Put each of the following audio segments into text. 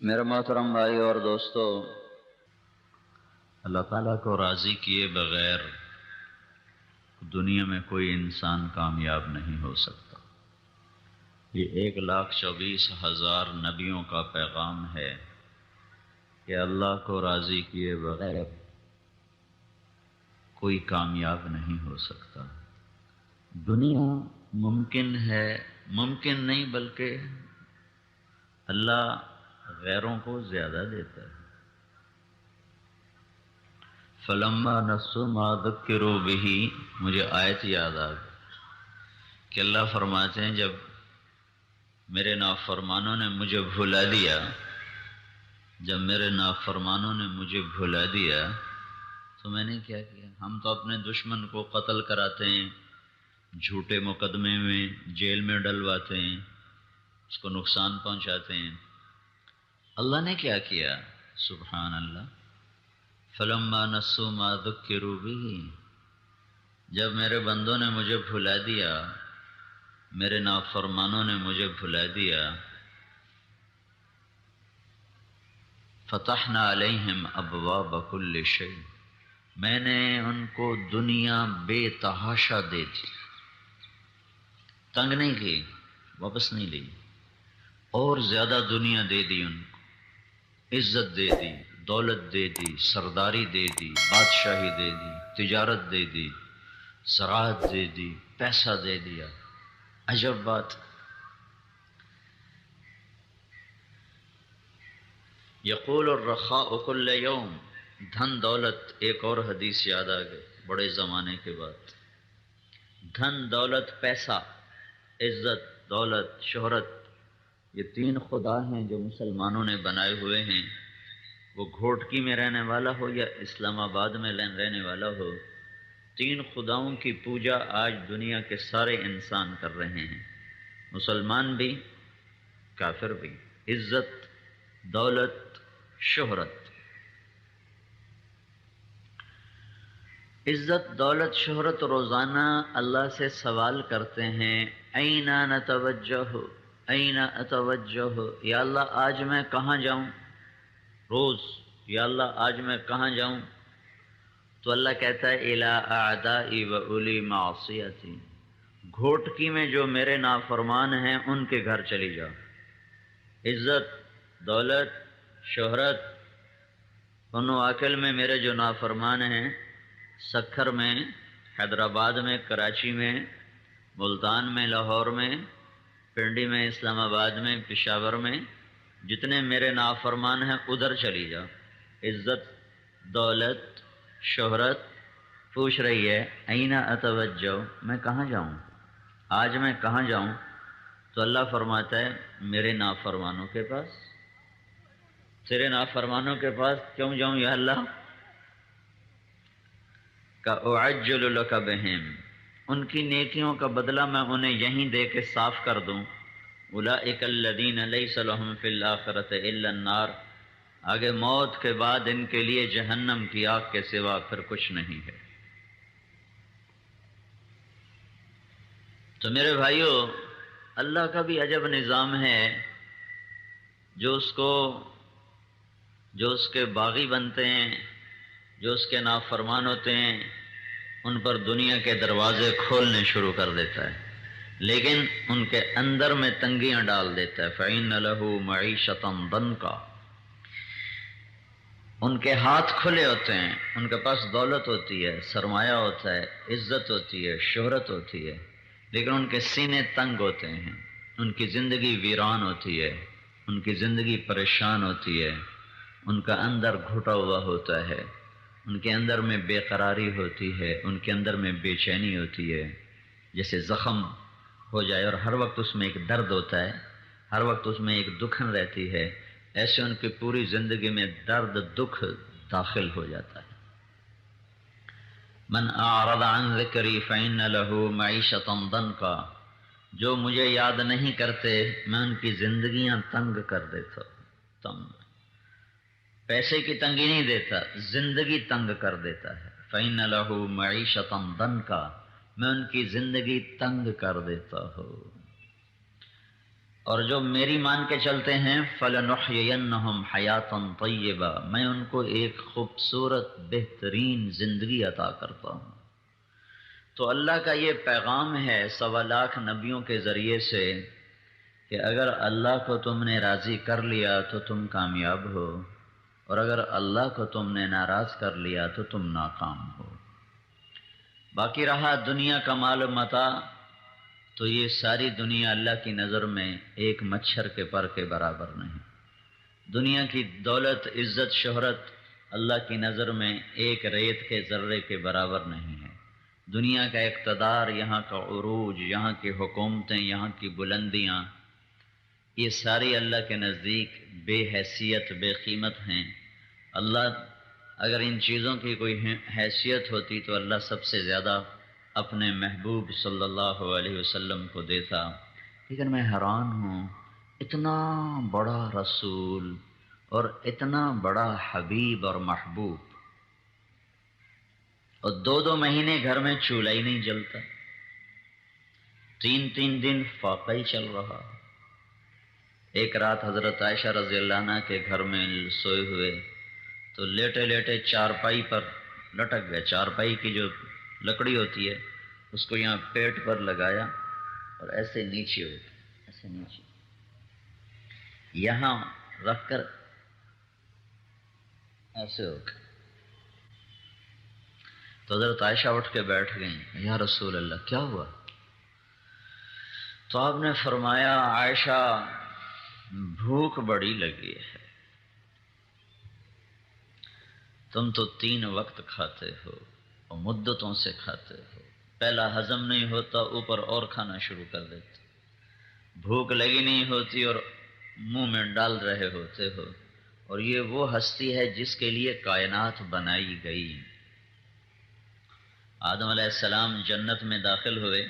میرے محترم بھائی اور دوستو، اللہ تعالیٰ کو راضی کیے بغیر دنیا میں کوئی انسان کامیاب نہیں ہو سکتا۔ یہ 1,24,000 نبیوں کا پیغام ہے کہ اللہ کو راضی کیے بغیر کوئی کامیاب نہیں ہو سکتا۔ دنیا ممکن ہے، ممکن نہیں بلکہ اللہ غیروں کو زیادہ دیتا ہے۔ فلما نسوا ما ذکروا بہ، مجھے آیت یاد آ گئی کہ اللہ فرماتے ہیں جب میرے نافرمانوں نے مجھے بھلا دیا، جب میرے نافرمانوں نے مجھے بھلا دیا تو میں نے کیا کیا؟ ہم تو اپنے دشمن کو قتل کراتے ہیں، جھوٹے مقدمے میں جیل میں ڈلواتے ہیں، اس کو نقصان پہنچاتے ہیں۔ اللہ نے کیا کیا؟ سبحان اللہ، فلما نسوا ما ذکروا بہ، جب میرے بندوں نے مجھے بھلا دیا، میرے نافرمانوں نے مجھے بھلا دیا، فتحنا علیہم ابواب کل شیء، میں نے ان کو دنیا بے تحاشا دے دی، تنگ نہیں کی، واپس نہیں لی، اور زیادہ دنیا دے دی، ان کو عزت دے دی، دولت دے دی، سرداری دے دی، بادشاہی دے دی، تجارت دے دی، زراعت دے دی، پیسہ دے دیا۔ عجب بات۔ یقول الرخاء کل یوم، دھن دولت، ایک اور حدیث یاد آ گئی بڑے زمانے کے بعد۔ دھن دولت، پیسہ، عزت، دولت، شہرت، یہ 3 خدا ہیں جو مسلمانوں نے بنائے ہوئے ہیں، وہ گھوٹکی میں رہنے والا ہو یا اسلام آباد میں رہنے والا ہو، 3 خداؤں کی پوجا آج دنیا کے سارے انسان کر رہے ہیں، مسلمان بھی، کافر بھی۔ عزت، دولت، شہرت۔ عزت، دولت، شہرت روزانہ اللہ سے سوال کرتے ہیں، این نتوجہ، این اتوجہ، یا اللہ آج میں کہاں جاؤں؟ روز، یا اللہ آج میں کہاں جاؤں؟ تو اللہ کہتا ہے الی اعدائی و اولی معصیتی، گھوٹکی میں جو میرے نافرمان ہیں ان کے گھر چلی جاؤ۔ عزت، دولت، شہرت، نواکل میں میرے جو نافرمان ہیں، سکھر میں، حیدرآباد میں، کراچی میں، ملتان میں، لاہور میں، پنڈی میں، اسلام آباد میں، پشاور میں، جتنے میرے نافرمان ہیں ادھر چلی جاؤ۔ عزت، دولت، شہرت پوچھ رہی ہے این اتوجہ، میں کہاں جاؤں؟ آج میں کہاں جاؤں؟ تو اللہ فرماتا ہے میرے نافرمانوں کے پاس۔ تیرے نافرمانوں کے پاس کیوں جاؤں یا اللہ؟ اعجل لک بہم، ان کی نیکیوں کا بدلہ میں انہیں یہیں دے کے صاف کر دوں۔ اولئک الذین لیس لہم فی الآخرۃ الا النار، آگے موت کے بعد ان کے لیے جہنم کی آگ کے سوا پھر کچھ نہیں ہے۔ تو میرے بھائیو، اللہ کا بھی عجب نظام ہے، جو اس کے باغی بنتے ہیں، جو اس کے نافرمان ہوتے ہیں، ان پر دنیا کے دروازے کھولنے شروع کر دیتا ہے، لیکن ان کے اندر میں تنگیاں ڈال دیتا ہے۔ فَإِنَّ لَهُ مَعِيشَةً ضَنْكَ، ان کے ہاتھ کھلے ہوتے ہیں، ان کے پاس دولت ہوتی ہے، سرمایہ ہوتا ہے، عزت ہوتی ہے، شہرت ہوتی ہے، لیکن ان کے سینے تنگ ہوتے ہیں، ان کی زندگی ویران ہوتی ہے، ان کی زندگی پریشان ہوتی ہے، ان کا اندر گھٹا ہوا ہوتا ہے، ان کے اندر میں بے قراری ہوتی ہے، ان کے اندر میں بے چینی ہوتی ہے، جیسے زخم ہو جائے اور ہر وقت اس میں ایک درد ہوتا ہے، ہر وقت اس میں ایک دکھن رہتی ہے، ایسے ان کی پوری زندگی میں درد، دکھ داخل ہو جاتا ہے۔ من اعرض عن ذکری فإن له معیشة ضنکا، جو مجھے یاد نہیں کرتے میں ان کی زندگیاں تنگ کر دیتا ہوں۔ تنگ، پیسے کی تنگی نہیں دیتا، زندگی تنگ کر دیتا ہے۔ فإن له معیشة ضنکا، میں ان کی زندگی تنگ کر دیتا ہوں۔ اور جو میری مان کے چلتے ہیں فَلَنُحْيِيَنَّهُمْ حَيَاةً طَيِّبَةً، میں ان کو ایک خوبصورت بہترین زندگی عطا کرتا ہوں۔ تو اللہ کا یہ پیغام ہے 1.25 نبیوں کے ذریعے سے کہ اگر اللہ کو تم نے راضی کر لیا تو تم کامیاب ہو، اور اگر اللہ کو تم نے ناراض کر لیا تو تم ناکام ہو۔ باقی رہا دنیا کا مال و متاع، تو یہ ساری دنیا اللہ کی نظر میں ایک مچھر کے پر کے برابر نہیں۔ دنیا کی دولت، عزت، شہرت اللہ کی نظر میں ایک ریت کے ذرے کے برابر نہیں ہے۔ دنیا کا اقتدار، یہاں کا عروج، یہاں کی حکومتیں، یہاں کی بلندیاں، یہ ساری اللہ کے نزدیک بے حیثیت، بے قیمت ہیں۔ اللہ اگر ان چیزوں کی کوئی حیثیت ہوتی تو اللہ سب سے زیادہ اپنے محبوب صلی اللہ علیہ وسلم کو دیتا۔ لیکن میں حیران ہوں، اتنا بڑا رسول اور اتنا بڑا حبیب اور محبوب، اور 2 مہینے گھر میں چولہا ہی نہیں جلتا، 3 دن فاقہ ہی چل رہا۔ ایک رات حضرت عائشہ رضی اللہ عنہ کے گھر میں سوئے ہوئے تو لیٹے لیٹے چارپائی پر لٹک گئے۔ چارپائی کی جو لکڑی ہوتی ہے اس کو یہاں پیٹ پر لگایا اور ایسے نیچے ہو گئے، ایسے نیچے یہاں رکھ کر ایسے ہو گئے۔ تو حضرت عائشہ اٹھ کے بیٹھ گئیں، یا رسول اللہ کیا ہوا؟ تو آپ نے فرمایا عائشہ بھوک بڑی لگی ہے، تم تو 3 وقت کھاتے ہو اور مدتوں سے کھاتے ہو، پہلا ہضم نہیں ہوتا اوپر اور کھانا شروع کر دیتے، بھوک لگی نہیں ہوتی اور منہ میں ڈال رہے ہوتے ہو، اور یہ وہ ہستی ہے جس کے لیے کائنات بنائی گئی۔ آدم علیہ السلام جنت میں داخل ہوئے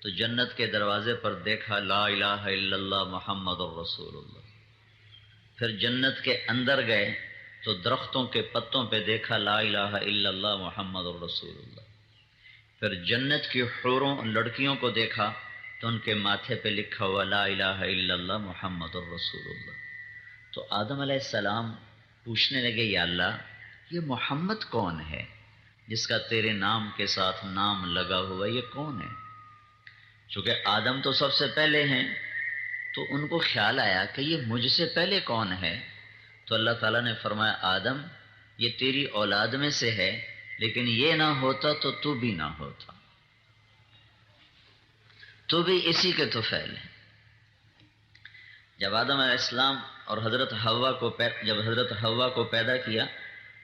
تو جنت کے دروازے پر دیکھا لا الہ الا اللہ محمد الرسول اللہ۔ پھر جنت کے اندر گئے تو درختوں کے پتوں پہ دیکھا لا الہ الا اللہ محمد الرسول اللہ۔ پھر جنت کی حوروں لڑکیوں کو دیکھا تو ان کے ماتھے پہ لکھا ہوا لا الہ الا اللہ محمد الرسول اللہ۔ تو آدم علیہ السلام پوچھنے لگے یا اللہ یہ محمد کون ہے جس کا تیرے نام کے ساتھ نام لگا ہوا، یہ کون ہے؟ چونکہ آدم تو سب سے پہلے ہیں تو ان کو خیال آیا کہ یہ مجھ سے پہلے کون ہے، تو اللہ تعالیٰ نے فرمایا آدم یہ تیری اولاد میں سے ہے، لیکن یہ نہ ہوتا تو تو بھی نہ ہوتا، تو بھی اسی کے طفیل ہے۔ جب آدم علیہ السلام اور حضرت حوا کو پیدا کیا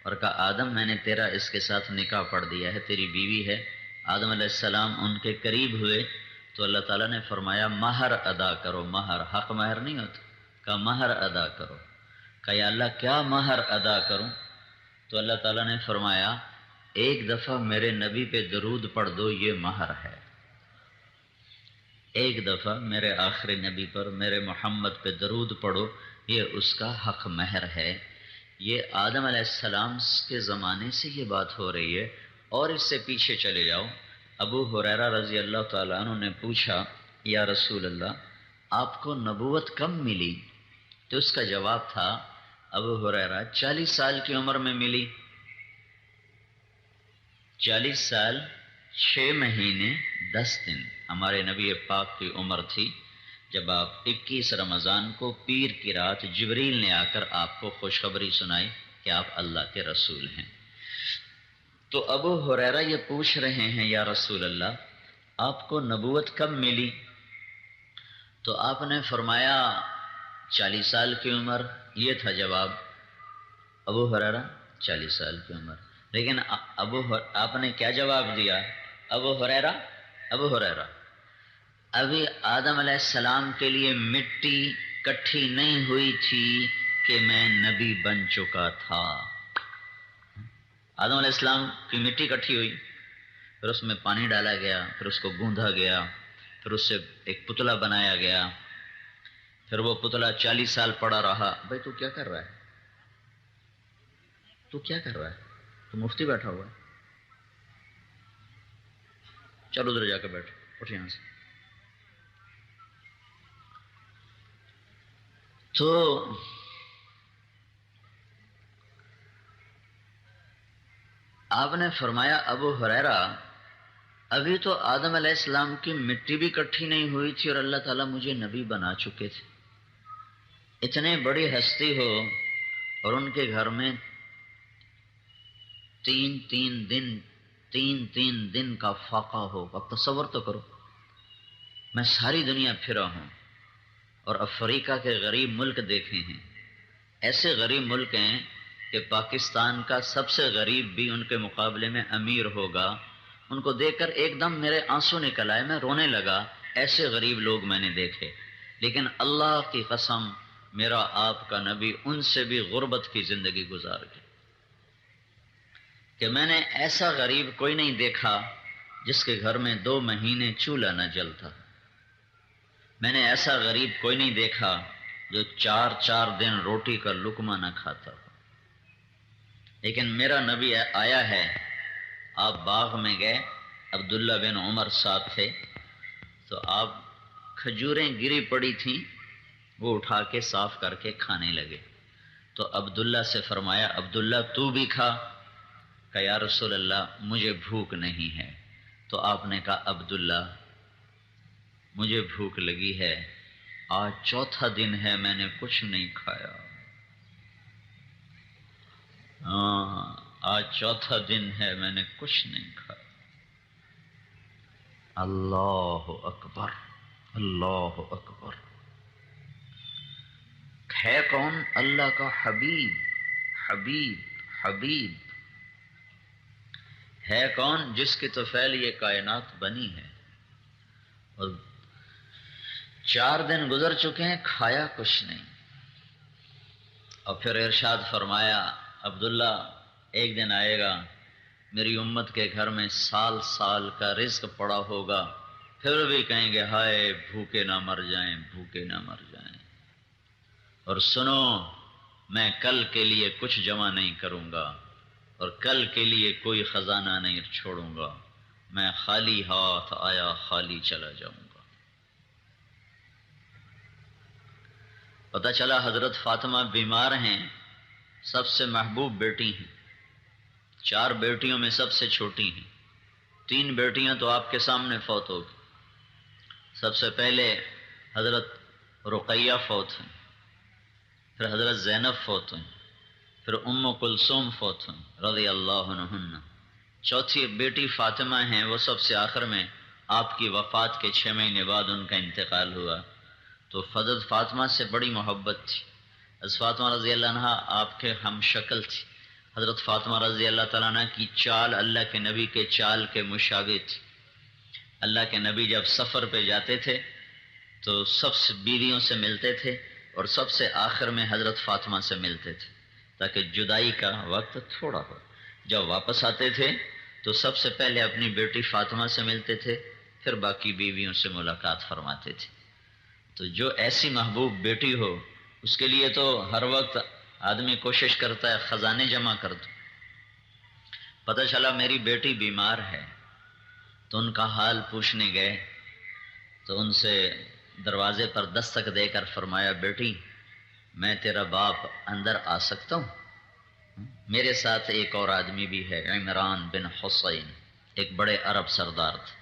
اور کہا آدم میں نے تیرا اس کے ساتھ نکاح پڑھ دیا ہے، تیری بیوی ہے، آدم علیہ السلام ان کے قریب ہوئے تو اللہ تعالیٰ نے فرمایا مہر ادا کرو۔ مہر حق مہر نہیں ہوتا، کہا مہر ادا کرو۔ کہا یا اللہ کیا مہر ادا کروں؟ تو اللہ تعالیٰ نے فرمایا 1 دفعہ میرے نبی پہ درود پڑھ دو، یہ مہر ہے۔ 1 دفعہ میرے آخری نبی پر، میرے محمد پہ درود پڑھو، یہ اس کا حق مہر ہے۔ یہ آدم علیہ السلام کے زمانے سے یہ بات ہو رہی ہے، اور اس سے پیچھے چلے جاؤ۔ ابو ہریرہ رضی اللہ تعالیٰ عنہ نے پوچھا یا رسول اللہ آپ کو نبوت کب ملی؟ تو اس کا جواب تھا ابو ہریرہ 40 سال کی عمر میں ملی۔ 40 سال 6 مہینے 10 دن ہمارے نبی پاک کی عمر تھی جب آپ 21 رمضان کو پیر کی رات جبریل نے آ کر آپ کو خوشخبری سنائی کہ آپ اللہ کے رسول ہیں۔ تو ابو ہریرہ یہ پوچھ رہے ہیں یا رسول اللہ آپ کو نبوت کب ملی؟ تو آپ نے فرمایا 40 سال کی عمر، یہ تھا جواب۔ ابو ہریرہ 40 سال کی عمر، لیکن آپ نے کیا جواب دیا؟ ابو ہریرہ ابھی آدم علیہ السلام کے لیے مٹی کٹھی نہیں ہوئی تھی کہ میں نبی بن چکا تھا۔ آدم علیہ السلام کی مٹی کٹھی ہوئی، پھر اس میں پانی ڈالا گیا، پھر اس کو گوندھا گیا، پھر اس سے ایک پتلا بنایا گیا، پھر وہ پتلا 40 سال پڑا رہا۔ بھائی تو کیا کر رہا ہے؟ تو مفتی بیٹھا ہوا ہے، چلو ادھر جا کے بیٹھ، اٹھ یہاں سے۔ تو آپ نے فرمایا ابو ہریرہ ابھی تو آدم علیہ السلام کی مٹی بھی اکٹھی نہیں ہوئی تھی اور اللہ تعالیٰ مجھے نبی بنا چکے تھے. اتنے بڑی ہستی ہو اور ان کے گھر میں تین دن کا فاقہ ہو. اب تصور تو کرو، میں ساری دنیا پھرا ہوں اور افریقہ کے غریب ملک دیکھے ہیں. ایسے غریب ملک ہیں کہ پاکستان کا سب سے غریب بھی ان کے مقابلے میں امیر ہوگا. ان کو دیکھ کر ایک دم میرے آنسو نکل آئے، میں رونے لگا. ایسے غریب لوگ میں نے دیکھے، لیکن اللہ کی قسم میرا آپ کا نبی ان سے بھی غربت کی زندگی گزار گیا کہ میں نے ایسا غریب کوئی نہیں دیکھا جس کے گھر میں 2 مہینے چولہا نہ جلتا. میں نے ایسا غریب کوئی نہیں دیکھا جو 4 دن روٹی کا لقمہ نہ کھاتا. لیکن میرا نبی آیا ہے. آپ باغ میں گئے، عبداللہ بن عمر ساتھ تھے، تو آپ کھجوریں گری پڑی تھیں، وہ اٹھا کے صاف کر کے کھانے لگے. تو عبداللہ سے فرمایا عبداللہ تو بھی کھا. کہ یا رسول اللہ مجھے بھوک نہیں ہے. تو آپ نے کہا عبداللہ مجھے بھوک لگی ہے، آج 4تھا دن ہے میں نے کچھ نہیں کھایا. آج 4تھا دن ہے میں نے کچھ نہیں کھایا. اللہ اکبر، اللہ اکبر. ہے کون؟ اللہ کا حبیب. حبیب حبیب ہے کون؟ جس کی طفیل یہ کائنات بنی ہے. اور 4 دن گزر چکے ہیں، کھایا کچھ نہیں. اور پھر ارشاد فرمایا عبداللہ ایک دن آئے گا میری امت کے گھر میں سال سال کا رزق پڑا ہوگا، پھر بھی کہیں گے ہائے بھوکے نہ مر جائیں، بھوکے نہ مر جائیں. اور سنو میں کل کے لیے کچھ جمع نہیں کروں گا اور کل کے لیے کوئی خزانہ نہیں چھوڑوں گا. میں خالی ہاتھ آیا خالی چلا جاؤں گا. پتہ چلا حضرت فاطمہ بیمار ہیں، سب سے محبوب بیٹی ہیں، 4 بیٹیوں میں سب سے چھوٹی ہیں. 3 بیٹیاں تو آپ کے سامنے فوت ہو گئی. سب سے پہلے حضرت رقیہ فوت ہیں، پھر حضرت زینب فوت ہیں، پھر ام کلثوم فوت ہیں رضی اللہ عنہن. 4تھی بیٹی فاطمہ ہیں، وہ سب سے آخر میں آپ کی وفات کے 6 مہینے بعد ان کا انتقال ہوا. تو حضرت فاطمہ سے بڑی محبت تھی. حضرت فاطمہ رضی اللہ عنہ آپ کے ہم شکل تھی. حضرت فاطمہ رضی اللہ تعالیٰ عنہ کی چال اللہ کے نبی کے چال کے مشابہ تھی. اللہ کے نبی جب سفر پہ جاتے تھے تو سب سے بیویوں سے ملتے تھے اور سب سے آخر میں حضرت فاطمہ سے ملتے تھے تاکہ جدائی کا وقت تھوڑا ہو. جب واپس آتے تھے تو سب سے پہلے اپنی بیٹی فاطمہ سے ملتے تھے، پھر باقی بیویوں سے ملاقات فرماتے تھے. تو جو ایسی محبوب بیٹی ہو اس کے لیے تو ہر وقت آدمی کوشش کرتا ہے خزانے جمع کر دو. پتہ چلا میری بیٹی بیمار ہے تو ان کا حال پوچھنے گئے تو ان سے دروازے پر دستک دے کر فرمایا بیٹی میں تیرا باپ اندر آ سکتا ہوں؟ میرے ساتھ ایک اور آدمی بھی ہے، عمران بن حسین، ایک بڑے عرب سردار تھے.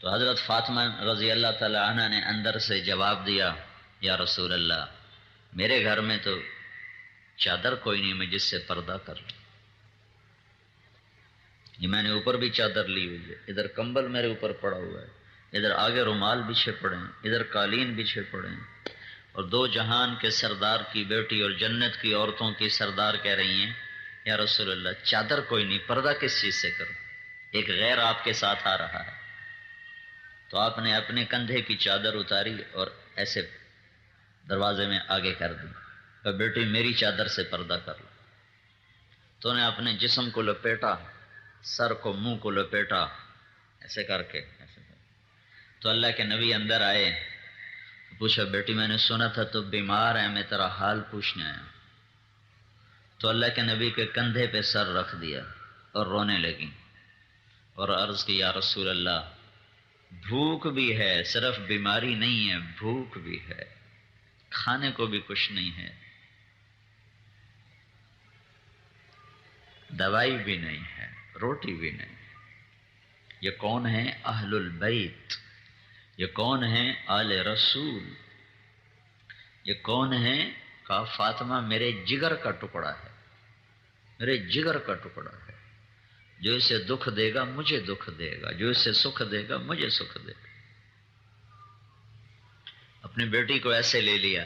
تو حضرت فاطمہ رضی اللہ تعالی عنہ نے اندر سے جواب دیا یا رسول اللہ میرے گھر میں تو چادر کوئی نہیں میں جس سے پردہ کر لوں. یہ میں نے اوپر بھی چادر لی ہوئی ہے، ادھر کمبل میرے اوپر پڑا ہوا ہے، ادھر آگے رومال بچھے پڑے ہیں، ادھر قالین بچھے پڑے ہیں. اور 2 جہان کے سردار کی بیٹی اور جنت کی عورتوں کی سردار کہہ رہی ہیں یا رسول اللہ چادر کوئی نہیں، پردہ کس چیز سے کروں؟ ایک غیر آپ کے ساتھ آ رہا ہے. تو آپ نے اپنے کندھے کی چادر اتاری اور ایسے دروازے میں آگے کر دی کہ بیٹی میری چادر سے پردہ کر لو. تو نے اپنے جسم کو لپیٹا، سر کو منہ کو لپیٹا ایسے کر کے تو اللہ کے نبی اندر آئے. پوچھا بیٹی میں نے سنا تھا تو بیمار ہے، میں تیرا حال پوچھنے آیا. تو اللہ کے نبی کے کندھے پہ سر رکھ دیا اور رونے لگی اور عرض کی یا رسول اللہ بھوک بھی ہے، صرف بیماری نہیں ہے، بھوک بھی ہے، کھانے کو بھی کچھ نہیں ہے، دوائی بھی نہیں ہے، روٹی بھی نہیں۔ یہ کون ہیں؟ اہل البیت۔ یہ کون ہیں؟ آل رسول۔ یہ کون ہیں؟ کہا فاطمہ میرے جگر کا ٹکڑا ہے، میرے جگر کا ٹکڑا ہے، جو اسے دکھ دے گا مجھے دکھ دے گا، جو اسے سکھ دے گا مجھے سکھ دے گا۔ اپنی بیٹی کو ایسے لے لیا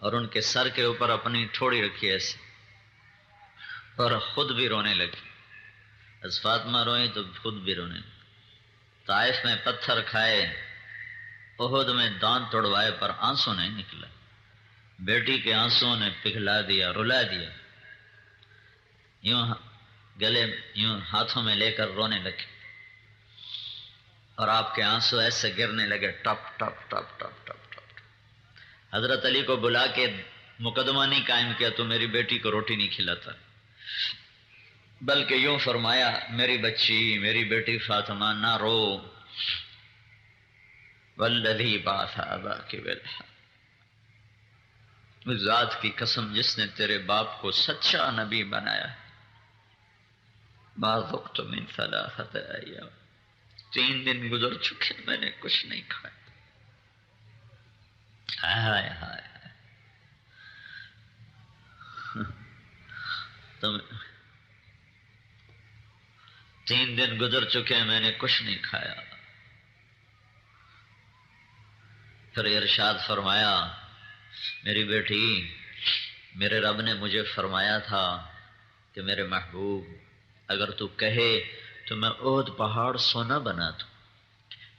اور ان کے سر کے اوپر اپنی ٹھوڑی رکھی ایسے، اور خود بھی رونے لگی۔ از فاطمہ روئی تو خود بھی رونے لگی۔ طائف میں پتھر کھائے، احد میں دانت توڑوائے، پر آنسو نہیں نکلا۔ بیٹی کے آنسو نے پگھلا دیا، رلا دیا۔ یوں گلے یوں ہاتھوں میں لے کر رونے لگے، اور آپ کے آنسو ایسے گرنے لگے، ٹپ ٹپ ٹپ ٹپ ٹپ ٹپ۔ حضرت علی کو بلا کے مقدمہ نہیں قائم کیا تو میری بیٹی کو روٹی نہیں کھلاتا، بلکہ یوں فرمایا میری بچی، میری بیٹی فاطمہ نہ رو، والذی بعث اباک بالحق، اس ذات کی قسم جس نے تیرے باپ کو سچا نبی بنایا ہے، ما ذقت من ثلاثۃ ایام، 3 دن گزر چکے میں نے کچھ نہیں کھایا۔ ہائے ہائے تم 3 دن گزر چکے میں نے کچھ نہیں کھایا۔ پھر ارشاد فرمایا میری بیٹی، میرے رب نے مجھے فرمایا تھا کہ میرے محبوب اگر تو کہے تو میں احد پہاڑ سونا بنا دوں،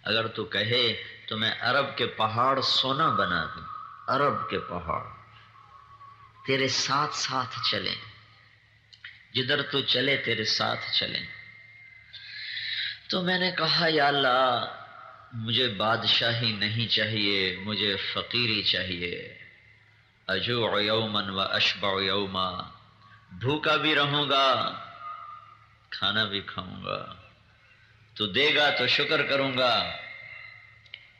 اگر تو کہے تو میں عرب کے پہاڑ سونا بنا دوں، عرب کے پہاڑ تیرے ساتھ ساتھ چلیں، جدھر تو چلے تیرے ساتھ چلیں۔ تو میں نے کہا یا اللہ مجھے بادشاہی نہیں چاہیے، مجھے فقیری چاہیے، اجوع یوما و اشبع یوما، بھوکا بھی رہوں گا کھانا بھی کھاؤں گا، تو دے گا تو شکر کروں گا،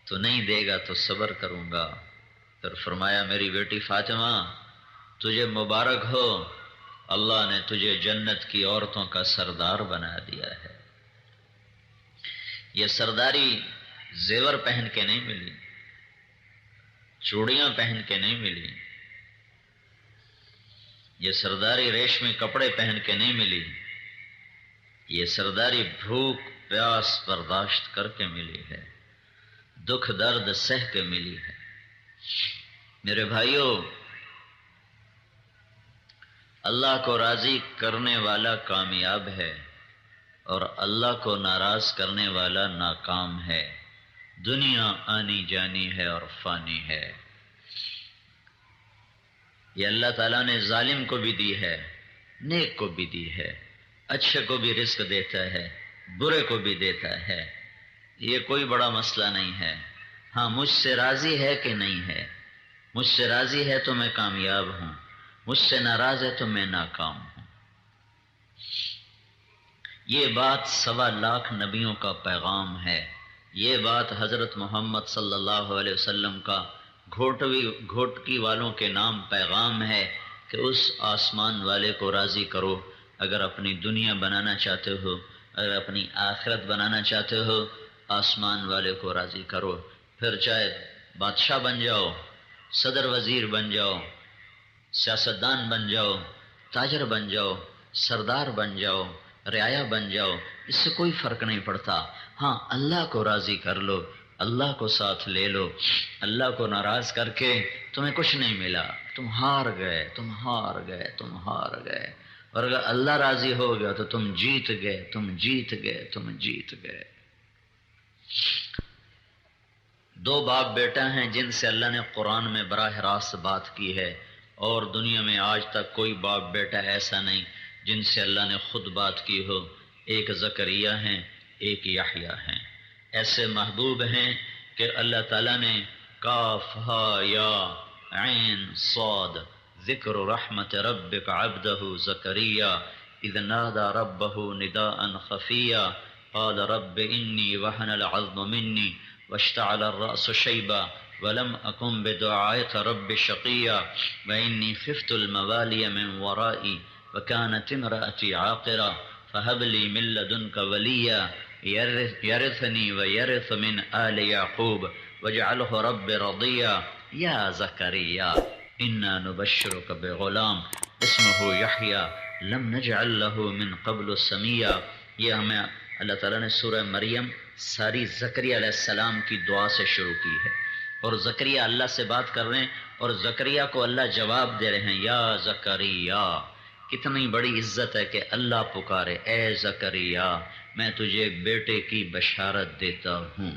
تو نہیں دے گا تو صبر کروں گا۔ پھر فرمایا میری بیٹی فاطمہ تجھے مبارک ہو، اللہ نے تجھے جنت کی عورتوں کا سردار بنا دیا ہے۔ یہ سرداری زیور پہن کے نہیں ملی، چوڑیاں پہن کے نہیں ملی، یہ سرداری ریشمی کپڑے پہن کے نہیں ملی، یہ سرداری بھوک پیاس برداشت کر کے ملی ہے، دکھ درد سہ کے ملی ہے۔ میرے بھائیوں، اللہ کو راضی کرنے والا کامیاب ہے اور اللہ کو ناراض کرنے والا ناکام ہے۔ دنیا آنی جانی ہے اور فانی ہے۔ یہ اللہ تعالیٰ نے ظالم کو بھی دی ہے، نیک کو بھی دی ہے، اچھے کو بھی رزق دیتا ہے، برے کو بھی دیتا ہے، یہ کوئی بڑا مسئلہ نہیں ہے۔ ہاں مجھ سے راضی ہے کہ نہیں ہے؟ مجھ سے راضی ہے تو میں کامیاب ہوں، مجھ سے ناراض ہے تو میں ناکام ہوں۔ یہ بات 1.25 لاکھ نبیوں کا پیغام ہے، یہ بات حضرت محمد صلی اللہ علیہ وسلم کا گھوٹکی والوں کے نام پیغام ہے کہ اس آسمان والے کو راضی کرو۔ اگر اپنی دنیا بنانا چاہتے ہو، اگر اپنی آخرت بنانا چاہتے ہو، آسمان والے کو راضی کرو، پھر چاہے بادشاہ بن جاؤ، صدر وزیر بن جاؤ، سیاستدان بن جاؤ، تاجر بن جاؤ، سردار بن جاؤ، رعایا بن جاؤ، اس سے کوئی فرق نہیں پڑتا۔ ہاں اللہ کو راضی کر لو، اللہ کو ساتھ لے لو۔ اللہ کو ناراض کر کے تمہیں کچھ نہیں ملا، تم ہار گئے، تم ہار گئے، تم ہار گئے۔ اور اگر اللہ راضی ہو گیا تو تم جیت گئے، تم جیت گئے، تم جیت گئے۔ 2 باپ بیٹا ہیں جن سے اللہ نے قرآن میں براہ راست بات کی ہے، اور دنیا میں آج تک کوئی باپ بیٹا ایسا نہیں جن سے اللہ نے خود بات کی ہو۔ ایک زکریہ ہیں، ایک یحییٰ ہیں۔ ایسے محبوب ہیں کہ اللہ تعالیٰ نے کاف ہا یا عین صاد ذکر رحمت ربک عبدہ زکریا اذ نادى ربه نداء خفیا قال رب انی وهن العظم منی واشتعل الرأس شیبا ولم أكن بدعائك رب شقيا وإني خفت الموالي من ورائي وكانت امرأتي عاقرا فهب لي من لدنك وليا يرثني ويرث من آل يعقوب واجعله رب رضيا يا زكريا إنا نبشرك بغلام اسمه يحيى لم نجعل له من قبل سميا. یہ ہمیں اللہ تعالیٰ نے سورہ مریم ساری زکریا علیہ السلام کی دعا سے شروع کی ہے، اور زکریا اللہ سے بات کر رہے ہیں اور زکریا کو اللہ جواب دے رہے ہیں، یا زکریا. کتنی بڑی عزت ہے کہ اللہ پکارے، اے زکریا میں تجھے بیٹے کی بشارت دیتا ہوں.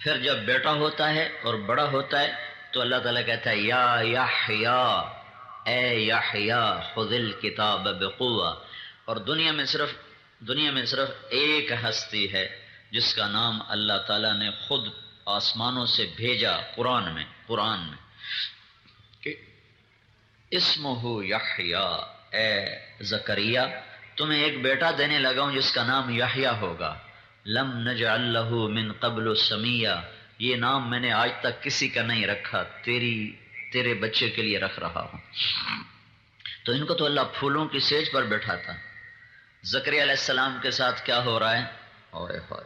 پھر جب بیٹا ہوتا ہے اور بڑا ہوتا ہے تو اللہ تعالیٰ کہتا ہے یا یحییٰ، اے یحییٰ خذ الکتاب بقوہ. اور دنیا میں صرف ایک ہستی ہے جس کا نام اللہ تعالیٰ نے خود آسمانوں سے بھیجا قرآن میں کہ اسمہ یحییٰ، اے زکریا تمہیں ایک بیٹا دینے لگا ہوں جس کا نام یحییٰ ہوگا. لم نجعل لہ من قبل سمیہ، یہ نام میں نے آج تک کسی کا نہیں رکھا، تیرے بچے کے لیے رکھ رہا ہوں. تو ان کو تو اللہ پھولوں کی سیج پر بٹھاتا. زکریا علیہ السلام کے ساتھ کیا ہو رہا ہے؟ اوئے ہوئے،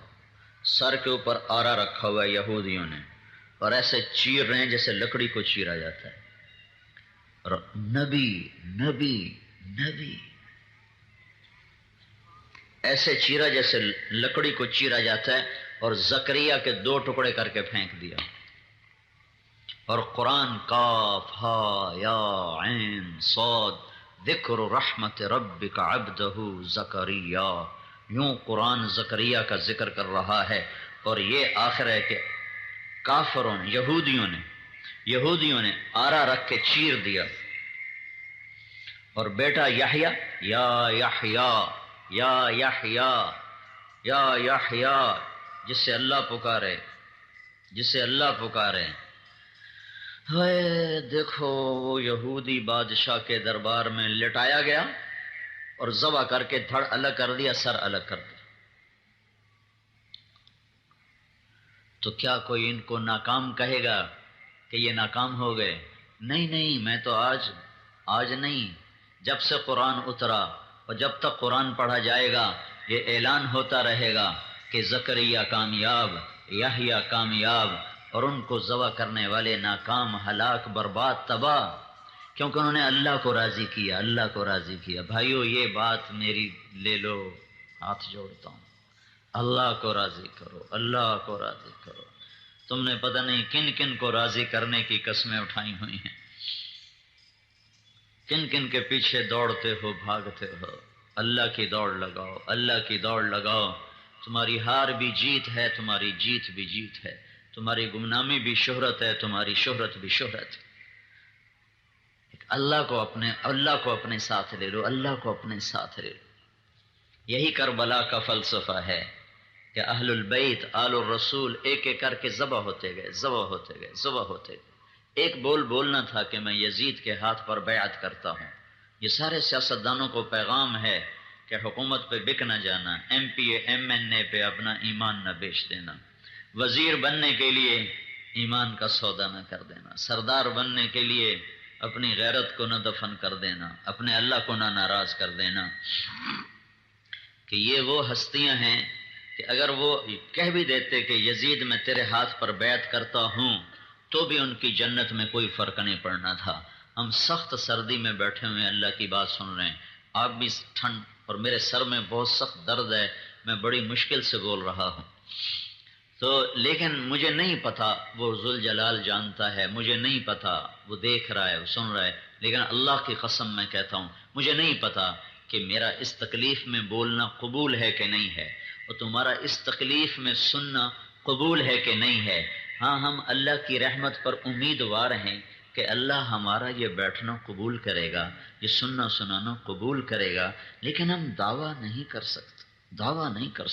سر کے اوپر آرا رکھا ہوا ہے یہودیوں نے، اور ایسے چیر رہے ہیں جیسے لکڑی کو چیرا جاتا ہے. اور نبی نبی نبی ایسے چیرا جیسے لکڑی کو چیرا جاتا ہے، اور زکریا کے 2 ٹکڑے کر کے پھینک دیا. اور قرآن کاف ہا یا عین صاد ذکر رحمت ربک عبدہ زکریا، یوں قرآن زکریا کا ذکر کر رہا ہے. اور یہ آخر ہے کہ کافروں نے یہودیوں نے آرا رکھ کے چیر دیا. اور بیٹا یحییٰ، یا یحییٰ یا یحییٰ یا یحییٰ، جس سے اللہ پکارے. دیکھو وہ یہودی بادشاہ کے دربار میں لٹایا گیا اور ذبح کر کے دھڑ الگ کر دیا، سر الگ کر دیا. تو کیا کوئی ان کو ناکام کہے گا کہ یہ ناکام ہو گئے؟ نہیں، میں تو آج نہیں، جب سے قرآن اترا اور جب تک قرآن پڑھا جائے گا یہ اعلان ہوتا رہے گا کہ زکریا کامیاب، یحییٰ کامیاب، اور ان کو ذبح کرنے والے ناکام، ہلاک، برباد، تباہ، کیونکہ انہوں نے اللہ کو راضی کیا. بھائیو یہ بات میری لے لو، ہاتھ جوڑتا ہوں، اللہ کو راضی کرو. تم نے پتہ نہیں کن کن کو راضی کرنے کی قسمیں اٹھائی ہوئی ہیں، کن کن کے پیچھے دوڑتے ہو، بھاگتے ہو. اللہ کی دوڑ لگاؤ. تمہاری ہار بھی جیت ہے، تمہاری جیت بھی جیت ہے، تمہاری گمنامی بھی شہرت ہے، تمہاری شہرت بھی شہرت ہے. اللہ کو اپنے ساتھ لے لو. یہی کربلا کا فلسفہ ہے کہ اہل البیت، آل الرسول ایک ایک کر کے ذبح ہوتے گئے. ایک بولنا تھا کہ میں یزید کے ہاتھ پر بیعت کرتا ہوں. یہ سارے سیاستدانوں کو پیغام ہے کہ حکومت پہ بک نہ جانا، MPA پہ اپنا ایمان نہ بیچ دینا، وزیر بننے کے لیے ایمان کا سودا نہ کر دینا، سردار بننے کے لیے اپنی غیرت کو نہ دفن کر دینا، اپنے اللہ کو نہ ناراض کر دینا. کہ یہ وہ ہستیاں ہیں کہ اگر وہ کہہ بھی دیتے کہ یزید میں تیرے ہاتھ پر بیعت کرتا ہوں تو بھی ان کی جنت میں کوئی فرق نہیں پڑنا تھا. ہم سخت سردی میں بیٹھے ہوئے ہیں، اللہ کی بات سن رہے ہیں، آپ بھی ٹھنڈ، اور میرے سر میں بہت سخت درد ہے، میں بڑی مشکل سے بول رہا ہوں. تو لیکن مجھے نہیں پتا، وہ ذوالجلال جانتا ہے، مجھے نہیں پتا، وہ دیکھ رہا ہے، وہ سن رہا ہے، لیکن اللہ کی قسم میں کہتا ہوں مجھے نہیں پتا کہ میرا اس تکلیف میں بولنا قبول ہے کہ نہیں ہے، اور تمہارا اس تکلیف میں سننا قبول ہے کہ نہیں ہے. ہاں ہم اللہ کی رحمت پر امیدوار ہیں کہ اللہ ہمارا یہ بیٹھنا قبول کرے گا، یہ سننا سنانا قبول کرے گا، لیکن ہم دعویٰ نہیں کر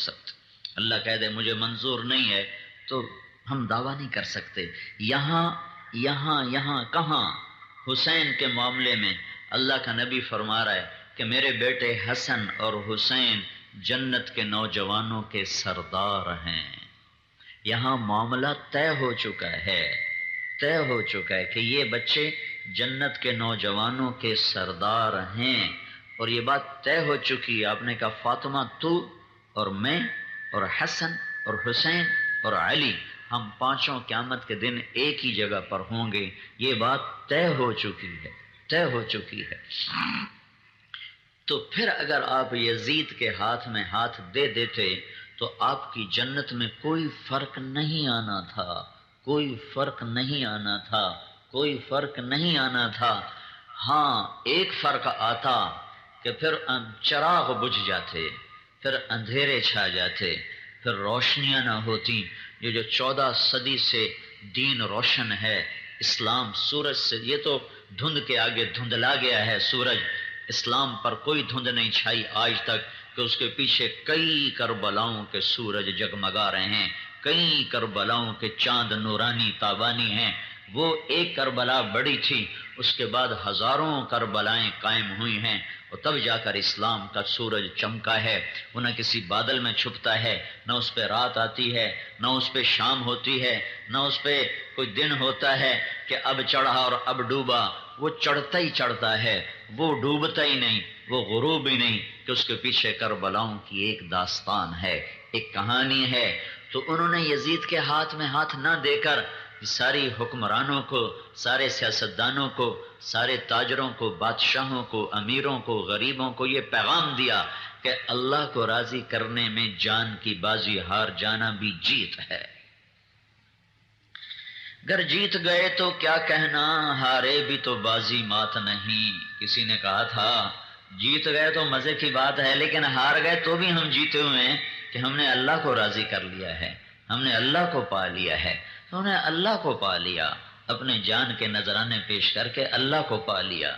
سکتے. اللہ کہہ دے مجھے منظور نہیں ہے تو ہم دعویٰ نہیں کر سکتے. یہاں کہاں؟ حسین کے معاملے میں اللہ کا نبی فرما رہا ہے کہ میرے بیٹے حسن اور حسین جنت کے نوجوانوں کے سردار ہیں. یہاں معاملہ طے ہو چکا ہے، طے ہو چکا ہے کہ یہ بچے جنت کے نوجوانوں کے سردار ہیں، اور یہ بات طے ہو چکی ہے۔ آپ نے کہا فاطمہ تو اور میں اور حسن اور حسین اور علی، ہم پانچوں قیامت کے دن ایک ہی جگہ پر ہوں گے، یہ بات طے ہو چکی ہے، طے ہو چکی ہے۔ تو پھر اگر آپ یزید کے ہاتھ میں ہاتھ دے دیتے تو آپ کی جنت میں کوئی فرق نہیں آنا تھا، کوئی فرق نہیں آنا تھا، کوئی فرق نہیں آنا تھا۔ ہاں ایک فرق آتا کہ پھر چراغ بجھ جاتے، پھر اندھیرے چھا جاتے، پھر روشنیاں نہ ہوتی۔ یہ جو 14 صدی سے دین روشن ہے، اسلام سورج سے، یہ تو دھند کے آگے دھندلا گیا ہے سورج، اسلام پر کوئی دھند نہیں چھائی آج تک کہ اس کے پیچھے کئی کربلاؤں کے سورج جگمگا رہے ہیں، کئی کربلاؤں کے چاند نورانی تابانی ہیں۔ وہ ایک کربلا بڑی تھی، اس کے بعد ہزاروں کربلائیں قائم ہوئی ہیں، اور تب جا کر اسلام کا سورج چمکا ہے۔ وہ نہ کسی بادل میں چھپتا ہے، نہ اس پہ رات آتی ہے، نہ اس پہ شام ہوتی ہے، نہ اس پہ کوئی دن ہوتا ہے کہ اب چڑھا اور اب ڈوبا۔ وہ چڑھتا ہی چڑھتا ہے، وہ ڈوبتا ہی نہیں، وہ غروب ہی نہیں، کہ اس کے پیچھے کربلاؤں کی ایک داستان ہے، ایک کہانی ہے۔ تو انہوں نے یزید کے ہاتھ میں ہاتھ نہ دے کر ساری حکمرانوں کو، سارے سیاستدانوں کو، سارے تاجروں کو، بادشاہوں کو، امیروں کو، غریبوں کو یہ پیغام دیا کہ اللہ کو راضی کرنے میں جان کی بازی ہار جانا بھی جیت ہے۔ گر جیت گئے تو کیا کہنا، ہارے بھی تو بازی مات نہیں۔ کسی نے کہا تھا جیت گئے تو مزے کی بات ہے، لیکن ہار گئے تو بھی ہم جیتے ہوئے ہیں کہ ہم نے اللہ کو راضی کر لیا ہے، ہم نے اللہ کو پا لیا ہے۔ تو انہیں اللہ کو پا لیا، اپنے جان کے نذرانے پیش کر کے اللہ کو پا لیا۔